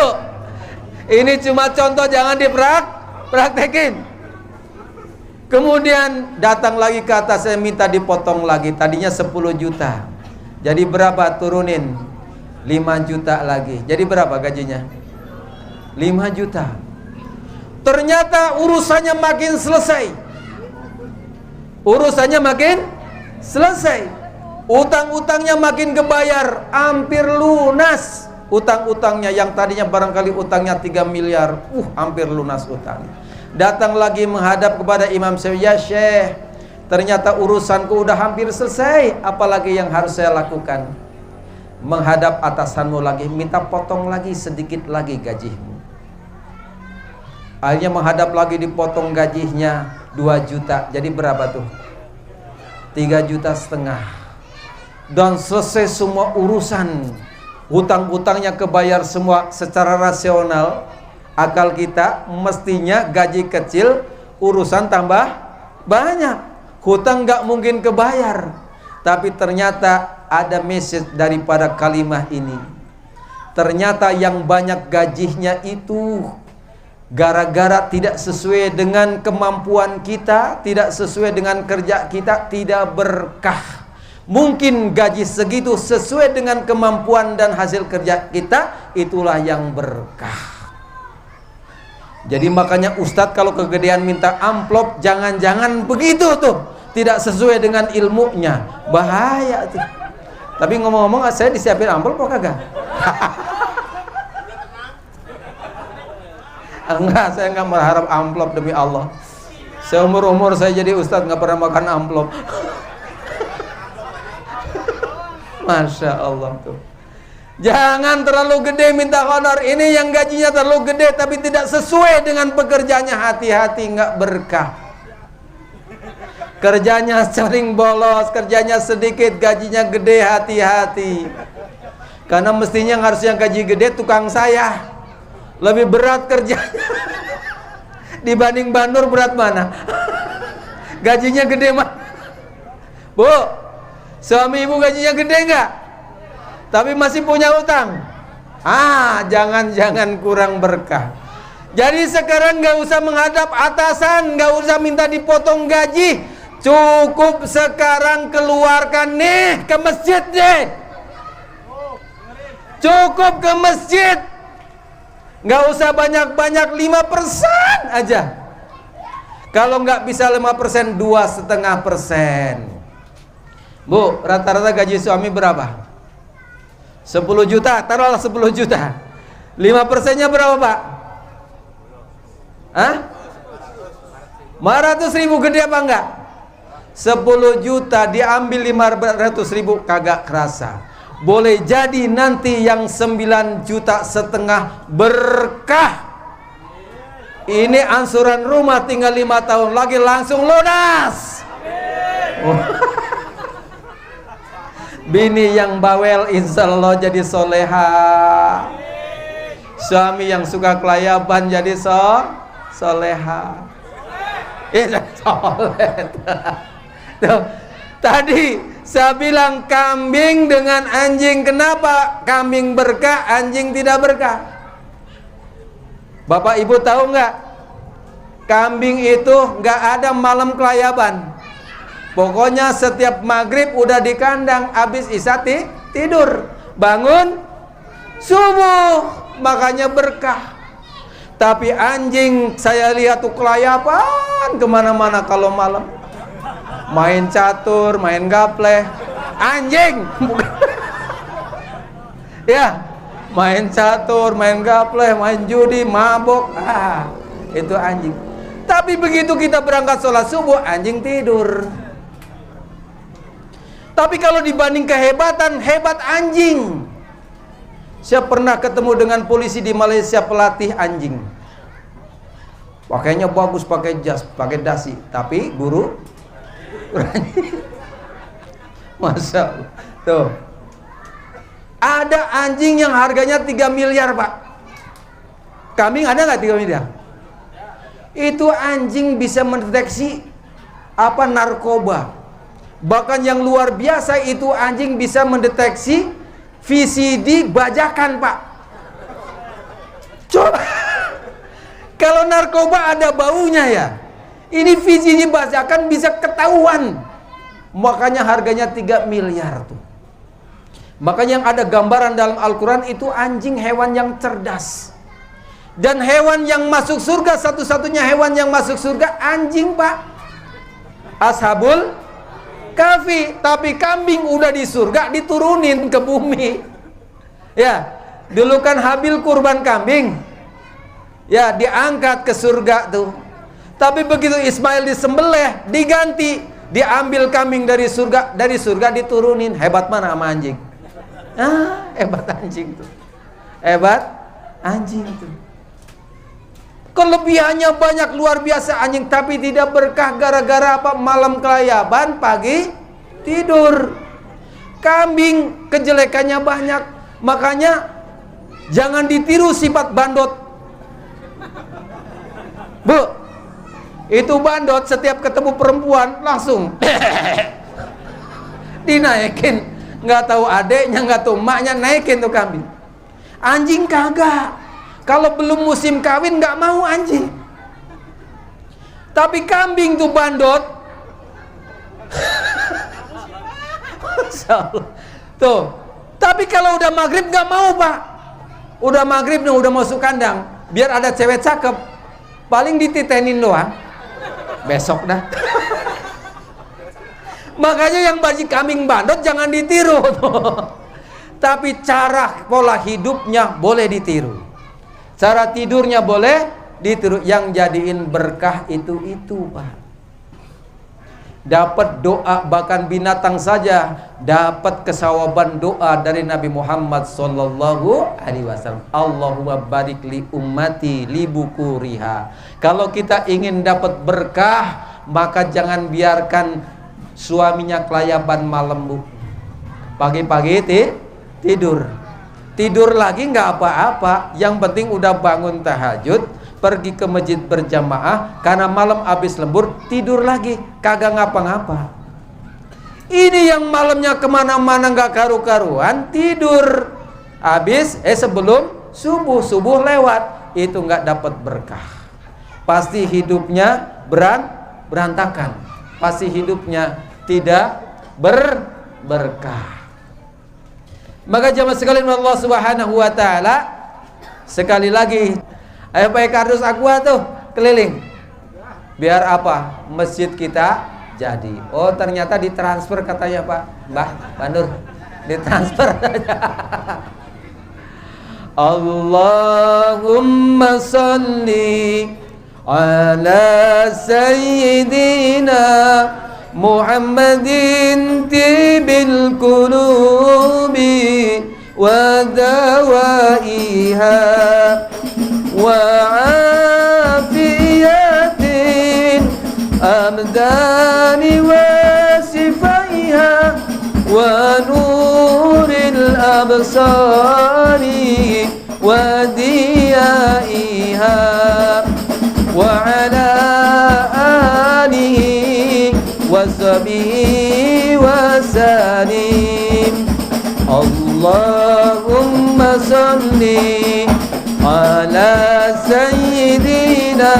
ini cuma contoh, jangan dipraktekin. Kemudian datang lagi ke atas, saya minta dipotong lagi. Tadinya 10 juta. Jadi berapa? Turunin 5 juta lagi. Jadi berapa gajinya? 5 juta. Ternyata urusannya makin selesai. Urusannya makin selesai. Utang-utangnya makin kebayar, hampir lunas. Utang-utangnya yang tadinya barangkali utangnya 3 miliar, hampir lunas utangnya. Datang lagi menghadap kepada Imam Syafi'i, ya Syekh, ternyata urusanku udah hampir selesai, apalagi yang harus saya lakukan? Menghadap atasanmu lagi, minta potong lagi sedikit lagi gajimu. Akhirnya menghadap lagi, dipotong gajinya 2 juta. Jadi berapa tuh? 3,5 juta. Dan selesai semua urusan. Hutang-hutangnya kebayar semua. Secara rasional akal kita mestinya gaji kecil, urusan tambah banyak, hutang gak mungkin kebayar. Tapi ternyata ada message daripada kalimat ini. Ternyata yang banyak gajinya itu gara-gara tidak sesuai dengan kemampuan kita, tidak sesuai dengan kerja kita, tidak berkah. Mungkin gaji segitu sesuai dengan kemampuan dan hasil kerja kita, itulah yang berkah. Jadi makanya Ustadz kalau kegedean minta amplop, jangan-jangan begitu tuh, tidak sesuai dengan ilmunya, bahaya tuh. Tapi ngomong-ngomong, saya disiapin amplop apa kagak? Enggak, saya nggak berharap amplop, demi Allah. Seumur-umur saya jadi Ustadz nggak pernah makan amplop. Masya Allah tuh. Jangan terlalu gede minta honor. Ini yang gajinya terlalu gede tapi tidak sesuai dengan pekerjaannya, hati-hati, nggak berkah. Kerjanya sering bolos, kerjanya sedikit, gajinya gede, hati-hati. Karena mestinya harus yang gaji gede tukang saya. Lebih berat kerjanya. Dibanding Banur berat mana? Gajinya gede mah. Bu, suami ibu gajinya gede nggak? tapi masih punya utang. Jangan-jangan kurang berkah. Jadi sekarang gak usah menghadap atasan, gak usah minta dipotong gaji. Cukup sekarang keluarkan nih ke masjid deh. Cukup ke masjid. Gak usah banyak-banyak, 5% aja. Kalau nggak bisa 5%, 2,5%. Bu, rata-rata gaji suami berapa? 10 juta, taruhlah 10 juta. 5%-nya berapa, Pak? 500 ribu gede apa enggak? 10 juta diambil 500 ribu, kagak kerasa. Boleh jadi nanti yang 9,5 juta berkah. Ini angsuran rumah tinggal 5 tahun lagi langsung lunas. Bini yang bawel insya Allah jadi soleha. Suami yang suka kelayaban jadi soleha. Soleh. Tadi saya bilang kambing dengan anjing. Kenapa kambing berkah, anjing tidak berkah? Bapak Ibu tahu nggak? Kambing itu nggak ada malam kelayaban. Pokoknya setiap maghrib udah di kandang, habis isya tidur, bangun subuh, makanya berkah. Tapi anjing saya lihat tuh kelayaban kemana-mana kalau malam, main catur, main gapleh, anjing. Ya, main catur, main gapleh, main judi, mabok, itu anjing. Tapi begitu kita berangkat sholat subuh, anjing tidur. Tapi kalau dibanding kehebatan, hebat anjing. Saya pernah ketemu dengan polisi di Malaysia, pelatih anjing. Pakainya bagus, pakai jas, pakai dasi, tapi guru Masya Allah. Tuh. Ada anjing yang harganya 3 miliar, Pak. Kambing ada nggak 3 miliar? Itu anjing bisa mendeteksi narkoba. Bahkan yang luar biasa itu anjing bisa mendeteksi VCD bajakan, Pak. Coba. Kalau narkoba ada baunya ya. Ini VCD bajakan bisa ketahuan. Makanya harganya 3 miliar tuh. Makanya yang ada gambaran dalam Al-Quran itu anjing hewan yang cerdas. Dan hewan yang masuk surga, satu-satunya hewan yang masuk surga anjing, Pak. Ashabul Kahfi. Tapi kambing udah di surga, diturunin ke bumi. Ya, dulu kan Habil kurban kambing. Ya, diangkat ke surga tuh. Tapi begitu Ismail disembelih, diganti, diambil kambing dari surga diturunin. Hebat mana sama anjing? Hebat anjing tuh. Hebat anjing tuh. Kelebihannya banyak luar biasa anjing, tapi tidak berkah gara-gara apa? Malam kelayaban, pagi tidur. Kambing kejelekannya banyak. Makanya jangan ditiru sifat bandot. Bu, itu bandot setiap ketemu perempuan langsung dinaikin. Nggak tahu adeknya, nggak tahu maknya, naikin tuh kambing. Anjing kagak. Kalau belum musim kawin nggak mau anjing. Tapi kambing tuh bandot. Tuh. Tapi kalau udah maghrib nggak mau, Pak. Udah maghrib nih, udah masuk kandang. Biar ada cewek cakep, paling dititenin doang. Besok dah. Makanya yang bajik kambing bandot jangan ditiru. Tapi cara pola hidupnya boleh ditiru. Cara tidurnya boleh ditiru. Yang jadiin berkah itu Pak. Dapat doa, bahkan binatang saja dapat kesawaban doa dari Nabi Muhammad sallallahu alaihi wasallam. Allahumma barik li ummati li bukuriha. Kalau kita ingin dapat berkah, maka jangan biarkan suaminya kelayaban malam, Bu. Pagi-pagi tidur. Tidur lagi nggak apa-apa, yang penting udah bangun tahajud, pergi ke masjid berjamaah, karena malam habis lembur tidur lagi, kagak ngapa-ngapa. Ini yang malamnya kemana-mana nggak karu-karuan, tidur habis sebelum subuh lewat, itu nggak dapat berkah. Pasti hidupnya berantakan. Pasti hidupnya tidak berkah. Maka jamaah sekalian Allah Subhanahu wa taala, sekali lagi ayo pakai kardus aqua tuh keliling. Biar apa? Masjid kita jadi. Oh, ternyata ditransfer katanya Pak Mbah Nur. Ditransfer saja. Allahumma salli ala sayyidina Muhammadin tibil qulubi wa dawaiha wa afiyatin abdani wa sifaiha wa nuril absari wa diyaiha wa ala alihi wa sahbihi wa salim. Allahumma salli ala sayyidina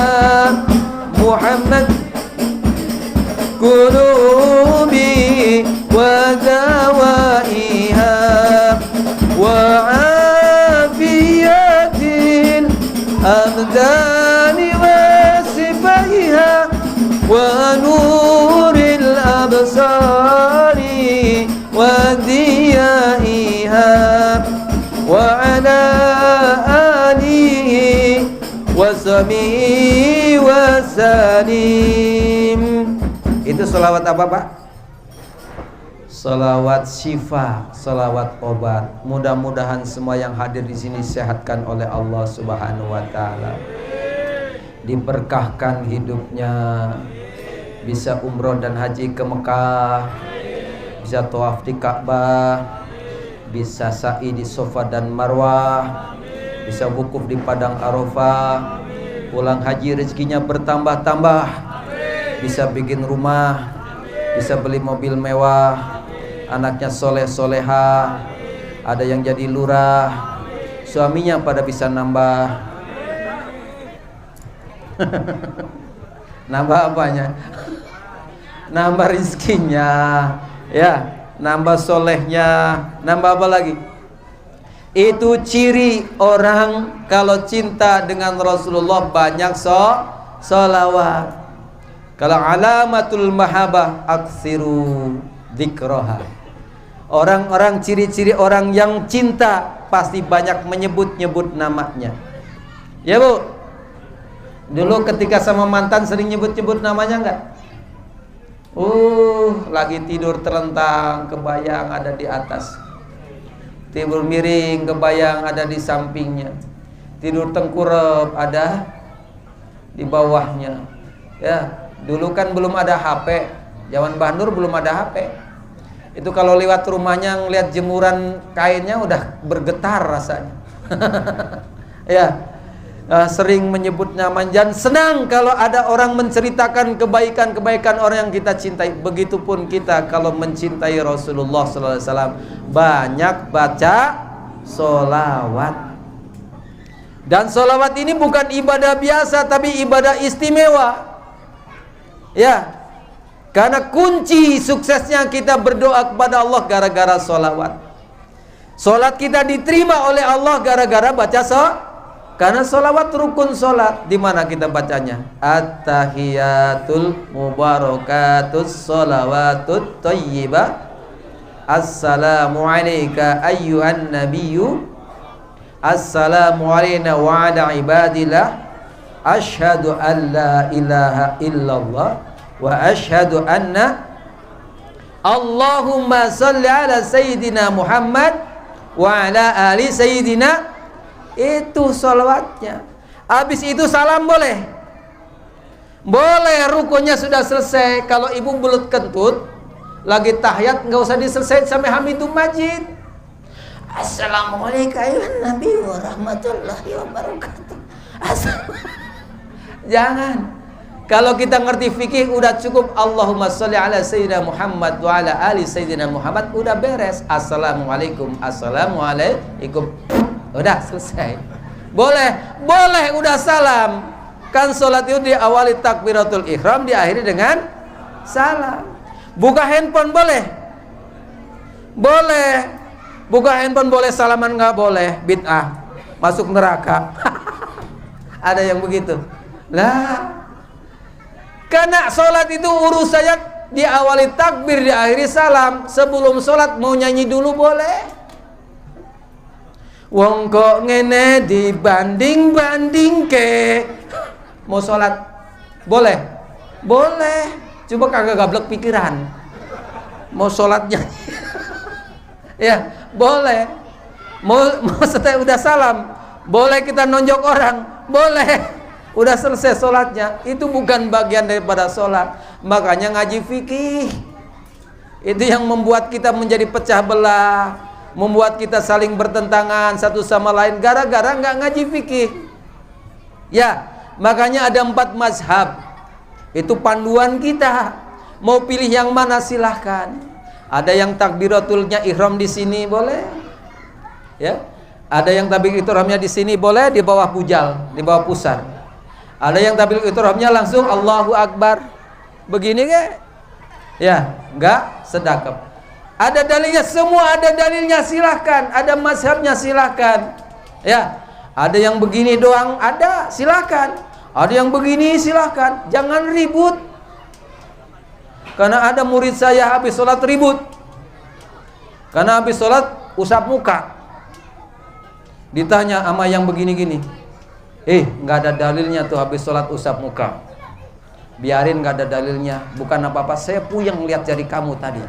Muhammad qulubi wa dawaiha wa afiyatin abdani wa sifaiha wa nuril absari wa diyaiha wa ala alihi wa sahbihi wa salim. Itu sholawat apa Pak? Sholawat syifa, sholawat obat. Mudah-mudahan semua yang hadir di sini disehatkan oleh Allah Subhanahu wa taala. Diberkahkan hidupnya, bisa umroh dan haji ke Mekah, bisa tawaf di Ka'bah, bisa sa'i di Safa dan Marwah, bisa wukuf di Padang Arafah, pulang haji rezekinya bertambah-tambah, bisa bikin rumah, bisa beli mobil mewah, anaknya soleh-soleha, ada yang jadi lurah, suaminya pada bisa nambah. Nambah apanya? Nambah rizkinya, ya, nambah solehnya, nambah apa lagi? Itu ciri orang kalau cinta dengan Rasulullah banyak sholawat. Kalau alamatul mahabbah aksiru dzikraha. Orang-orang ciri-ciri orang yang cinta pasti banyak menyebut-nyebut namanya. Ya Bu. Dulu ketika sama mantan sering nyebut-nyebut namanya enggak? Lagi tidur terlentang, kebayang ada di atas. Tidur miring, kebayang ada di sampingnya. Tidur tengkurap, ada di bawahnya. Ya, dulu kan belum ada HP. Zaman Mbah Nur belum ada HP. Itu kalau lewat rumahnya ngeliat jemuran kainnya udah bergetar rasanya. Ya. Sering menyebut nama dan senang kalau ada orang menceritakan kebaikan-kebaikan orang yang kita cintai. Begitupun kita kalau mencintai Rasulullah SAW, banyak baca sholawat. Dan sholawat ini bukan ibadah biasa, tapi ibadah istimewa. Ya, karena kunci suksesnya kita berdoa kepada Allah gara-gara sholawat. Sholat kita diterima oleh Allah gara-gara baca sholawat. Karena sholawat rukun sholat. Di mana kita bacanya? At-tahiyatul mubarakatus sholawatut thayyibah. Assalamu alayka ayyuhan nabiyyu. Assalamu alayna wa ala ibadillah. Ashhadu an la ilaha illallah wa ashhadu anna Allahumma salli ala sayyidina Muhammad wa ala ali sayyidina. Itu sholawatnya. Habis itu salam boleh? Boleh, rukunnya sudah selesai. Kalau ibu belut kentut lagi tahiyat, nggak usah diselesaikan sampai Hamidum Majid. Assalamualaikum Nabi warahmatullahi wabarakatuh. Jangan. Kalau kita ngerti fikih udah cukup Allahumma sholli ala sayyidina Muhammad wa ala ali sayyidina Muhammad, udah beres. Assalamualaikum, assalamualaikum, udah selesai. Boleh udah salam. Kan sholat itu diawali takbiratul ihram, diakhiri dengan salam. Buka handphone boleh? Boleh. Buka handphone boleh, salaman nggak boleh, bid'ah, masuk neraka. Ada yang begitu. Lah, karena sholat itu urusannya diawali takbir, diakhiri salam. Sebelum sholat mau nyanyi dulu boleh. Wong kok ngene dibanding-banding ke. Mau sholat boleh? Boleh. Coba kagak gablek pikiran. Mau sholat nyanyi. Ya, boleh. Mau setelah udah salam, boleh kita nonjok orang, boleh. Udah selesai sholatnya. Itu bukan bagian daripada sholat. Makanya ngaji fikih, itu yang membuat kita menjadi pecah belah, membuat kita saling bertentangan satu sama lain gara-gara nggak ngaji fikih. Ya, makanya ada 4 mazhab. Itu panduan kita. Mau pilih yang mana silahkan. Ada yang takbiratulnya ihram di sini boleh. Ya. Ada yang takbiratul ihramnya di sini boleh, di bawah pujal, di bawah pusar. Ada yang takbiratul ihramnya langsung Allahu Akbar. Begini ke? Ya, enggak sedekap. Ada dalilnya, semua ada dalilnya, silahkan. Ada mazhabnya, silahkan. Ya, ada yang begini doang, ada, silahkan. Ada yang begini, silahkan. Jangan ribut. Karena ada murid saya habis sholat ribut. Karena habis sholat usap muka. Ditanya sama yang begini-gini, nggak ada dalilnya tuh habis sholat usap muka. Biarin, nggak ada dalilnya. Bukan apa-apa, saya puyeng lihat jari kamu tadi.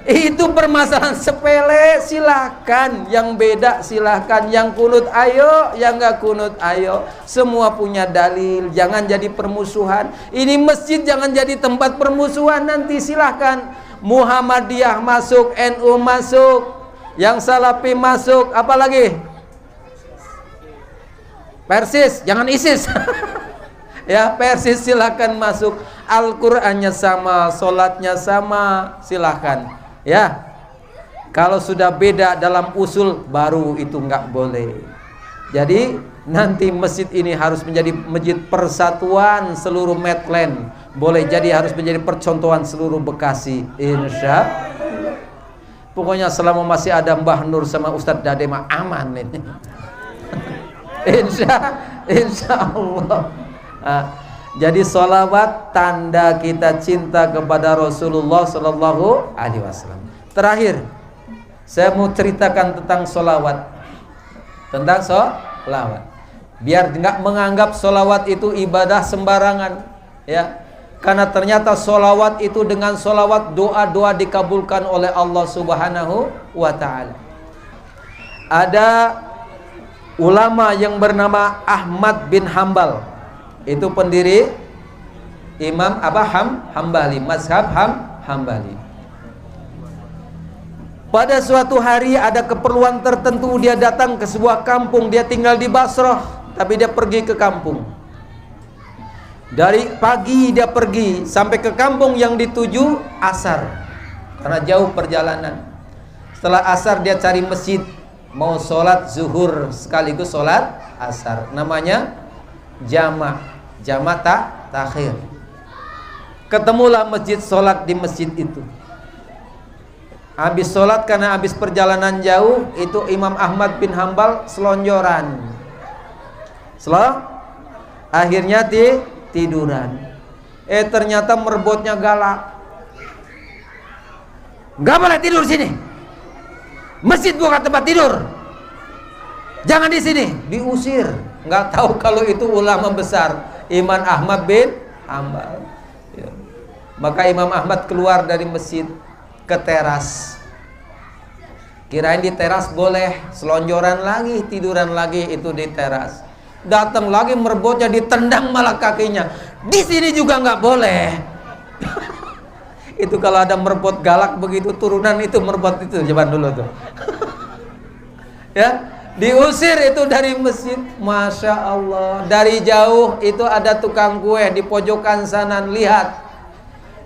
Itu permasalahan sepele, silakan. Yang beda silakan. Yang kunut ayo, yang nggak kunut ayo. Semua punya dalil. Jangan jadi permusuhan. Ini masjid jangan jadi tempat permusuhan nanti, silakan. Muhammadiyah masuk, NU masuk, yang Salafi masuk, apalagi Persis, jangan ISIS. Ya, Persis silakan masuk. Al-Qur'annya sama, sholatnya sama, silakan. Ya, kalau sudah beda dalam usul baru itu nggak boleh. Jadi nanti masjid ini harus menjadi masjid persatuan seluruh Medland. Boleh jadi harus menjadi percontohan seluruh Bekasi, insya. Pokoknya selama masih ada Mbah Nur sama Ustadz Dade mah aman ini. Insya Allah. Nah, jadi sholawat tanda kita cinta kepada Rasulullah Sallallahu Alaihi Wasallam. Terakhir, saya mau ceritakan tentang sholawat. Tentang sholawat. Biar nggak menganggap sholawat itu ibadah sembarangan, ya. Karena ternyata sholawat itu dengan sholawat doa-doa dikabulkan oleh Allah Subhanahu wa Ta'ala. Ada ulama yang bernama Ahmad bin Hambal. Itu pendiri Imam Hambali, mazhab Hambali. Pada suatu hari ada keperluan tertentu, dia datang ke sebuah kampung. Dia tinggal di Basrah, tapi dia pergi ke kampung. Dari pagi dia pergi sampai ke kampung yang dituju asar, karena jauh perjalanan. Setelah asar dia cari masjid, mau sholat zuhur sekaligus sholat asar. Namanya jamak takhir. Ketemulah masjid, sholat di masjid itu. Habis sholat, karena habis perjalanan jauh, itu Imam Ahmad bin Hambal selonjoran. Akhirnya tiduran. Ternyata merbotnya galak. Gak boleh tidur sini. Masjid bukan tempat tidur. Jangan di sini. Diusir. Nggak tahu kalau itu ulama besar, Imam Ahmad bin Hambal. Ya. Maka Imam Ahmad keluar dari masjid ke teras. Kirain di teras boleh selonjoran lagi, tiduran lagi itu di teras. Datang lagi merbotnya, ditendang malah kakinya. Di sini juga nggak boleh. Itu kalau ada merbot galak begitu, turunan itu merbot itu zaman dulu tuh. Ya, Diusir itu dari masjid. Masya Allah. Dari jauh itu ada tukang kue di pojokan sana. Lihat,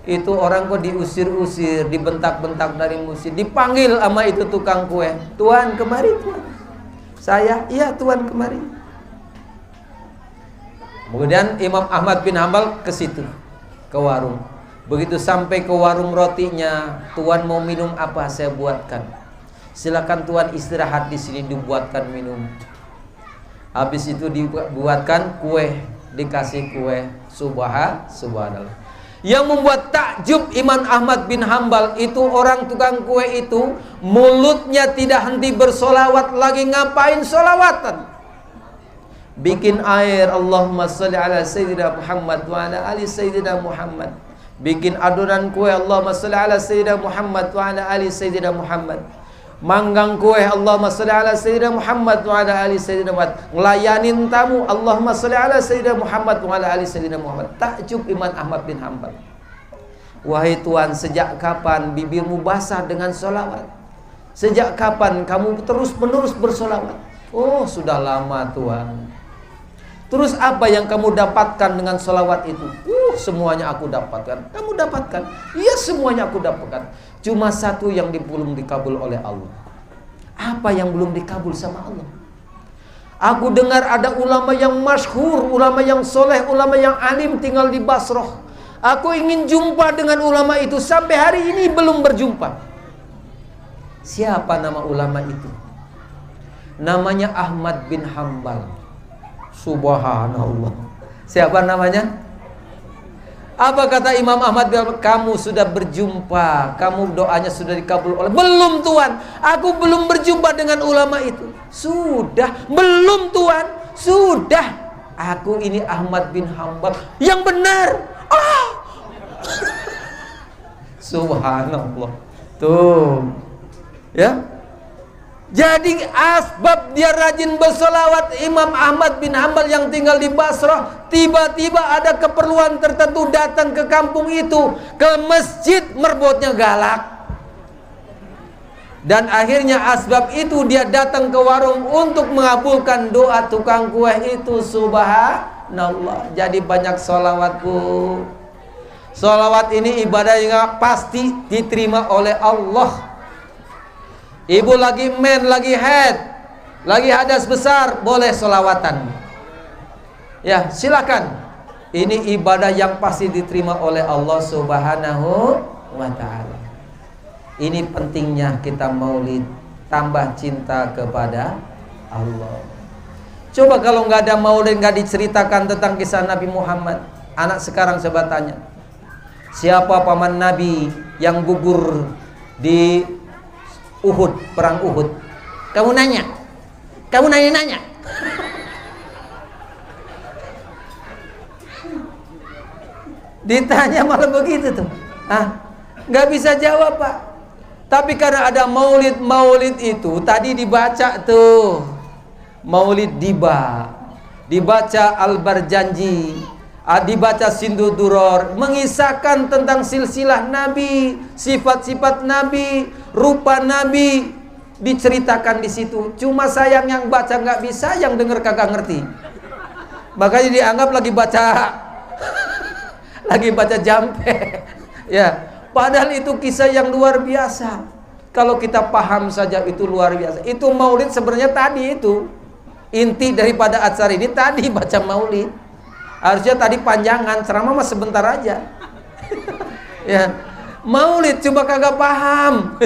itu orang kok diusir-usir, dibentak-bentak dari masjid. Dipanggil sama itu tukang kue. Tuan, kemari tuan. Saya, iya tuan, kemari. Kemudian Imam Ahmad bin Hambal ke situ, ke warung. Begitu sampai ke warung rotinya, tuan mau minum apa? Saya buatkan. Silakan tuan istirahat di sini, dibuatkan minum. Habis itu dibuatkan kue, dikasih kue. Subhanallah. Yang membuat takjub Imam Ahmad bin Hambal itu, orang tukang kue itu mulutnya tidak henti bersolawat. Lagi ngapain solawatan? Bikin air, Allahumma sholli ala Sayyidina Muhammad wa ala ali Sayyidina Muhammad. Bikin adonan kue, Allahumma sholli ala Sayyidina Muhammad wa ala ali Sayyidina Muhammad. Manggang kue, Allahumma sholli ala Sayyidina Muhammad wa ala ali Sayyidina Muhammad. Ngelayanin tamu, Allahumma sholli ala Sayyidina Muhammad wa ala ali Sayyidina Muhammad. Takjub Imam Ahmad bin Hambal. Wahai Tuhan, sejak kapan bibirmu basah dengan solawat? Sejak kapan kamu terus menerus bersolawat? Oh, sudah lama Tuhan. Terus apa yang kamu dapatkan dengan solawat itu? Semuanya aku dapatkan. Kamu dapatkan? Iya, semuanya aku dapatkan. Cuma satu yang belum dikabul oleh Allah. Apa yang belum dikabul sama Allah? Aku dengar ada ulama yang masyhur, ulama yang soleh, ulama yang alim tinggal di Basrah. Aku ingin jumpa dengan ulama itu. Sampai hari ini belum berjumpa. Siapa nama ulama itu? Namanya Ahmad bin Hambal. Subhanallah. Siapa namanya? Apa kata Imam Ahmad bin Hambal? Kamu sudah berjumpa, kamu doanya sudah dikabul oleh. Belum Tuhan, aku belum berjumpa dengan ulama itu. Sudah, belum Tuhan. Sudah. Aku ini Ahmad bin Hambal yang benar. Subhanallah. Tuh. Ya. Jadi asbab dia rajin bersolawat Imam Ahmad bin Hambal yang tinggal di Basrah. Tiba-tiba ada keperluan tertentu datang ke kampung itu, ke masjid, merbotnya galak. Dan akhirnya asbab itu dia datang ke warung untuk mengabulkan doa tukang kue itu. Subhanallah. Jadi banyak solawat Bu. Solawat ini ibadah yang pasti diterima oleh Allah. Ibu lagi lagi head, lagi hadas besar, boleh solawatan. Ya, silakan. Ini ibadah yang pasti diterima oleh Allah Subhanahu wa ta'ala. Ini pentingnya kita maulid, tambah cinta kepada Allah. Coba kalau nggak ada maulid, nggak diceritakan tentang kisah Nabi Muhammad. Anak sekarang coba tanya, siapa paman Nabi yang gugur di Uhud, perang Uhud? Kamu nanya, kamu nanya. Ditanya malah begitu tuh. Nggak bisa jawab Pak. Tapi karena ada maulid itu tadi dibaca tuh, Maulid Diba, dibaca Al-Barjanji, dibaca Sindu Duror, mengisahkan tentang silsilah Nabi, sifat-sifat Nabi, rupa Nabi, diceritakan di situ. Cuma sayang yang baca nggak bisa, yang denger kagak ngerti. Makanya dianggap lagi baca lagi baca jampe. Ya, padahal itu kisah yang luar biasa. Kalau kita paham saja itu luar biasa. Itu maulid sebenarnya tadi itu inti daripada acara ini tadi baca maulid. Harusnya tadi panjangan, ceramah mah sebentar aja. Ya, maulid coba kagak paham.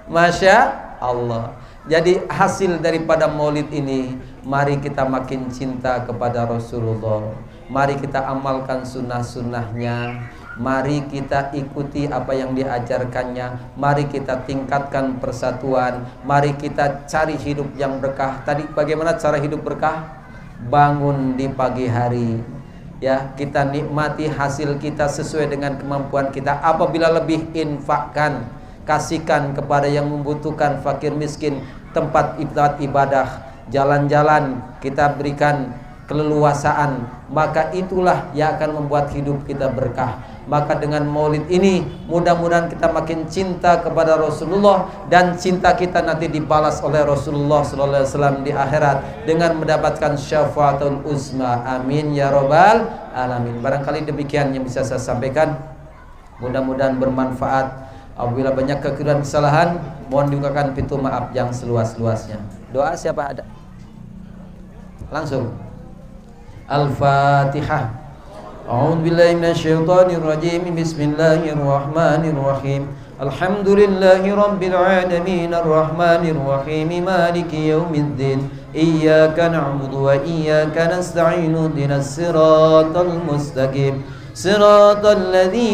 Masya Allah. Jadi hasil daripada maulid ini, mari kita makin cinta kepada Rasulullah. Mari kita amalkan sunnah-sunnahnya. Mari kita ikuti apa yang diajarkannya. Mari kita tingkatkan persatuan. Mari kita cari hidup yang berkah. Tadi bagaimana cara hidup berkah? Bangun di pagi hari, ya, kita nikmati hasil kita sesuai dengan kemampuan kita. Apabila lebih, infakkan, kasihkan kepada yang membutuhkan, fakir miskin, tempat ibadah, jalan-jalan kita berikan keleluasaan. Maka itulah yang akan membuat hidup kita berkah. Maka dengan maulid ini mudah-mudahan kita makin cinta kepada Rasulullah, dan cinta kita nanti dibalas oleh Rasulullah sallallahu alaihi wasallam di akhirat dengan mendapatkan syafaatul uzma. Amin ya rabbal alamin. Barangkali demikian yang bisa saya sampaikan. Mudah-mudahan bermanfaat. Apabila banyak kekeliruan kesalahan, mohon dibukakan pintu maaf yang seluas-luasnya. Doa siapa ada? Langsung. Al-Fatihah. A'udzu billahi minasyaitonir rajim. Bismillahirrahmanirrahim. Alhamdulillahi rabbil alamin arrahmanir rahim maliki yaumiddin. Iyyaka na'budu wa iyyaka nasta'in ihdinas siratal mustaqim. Siratal ladzina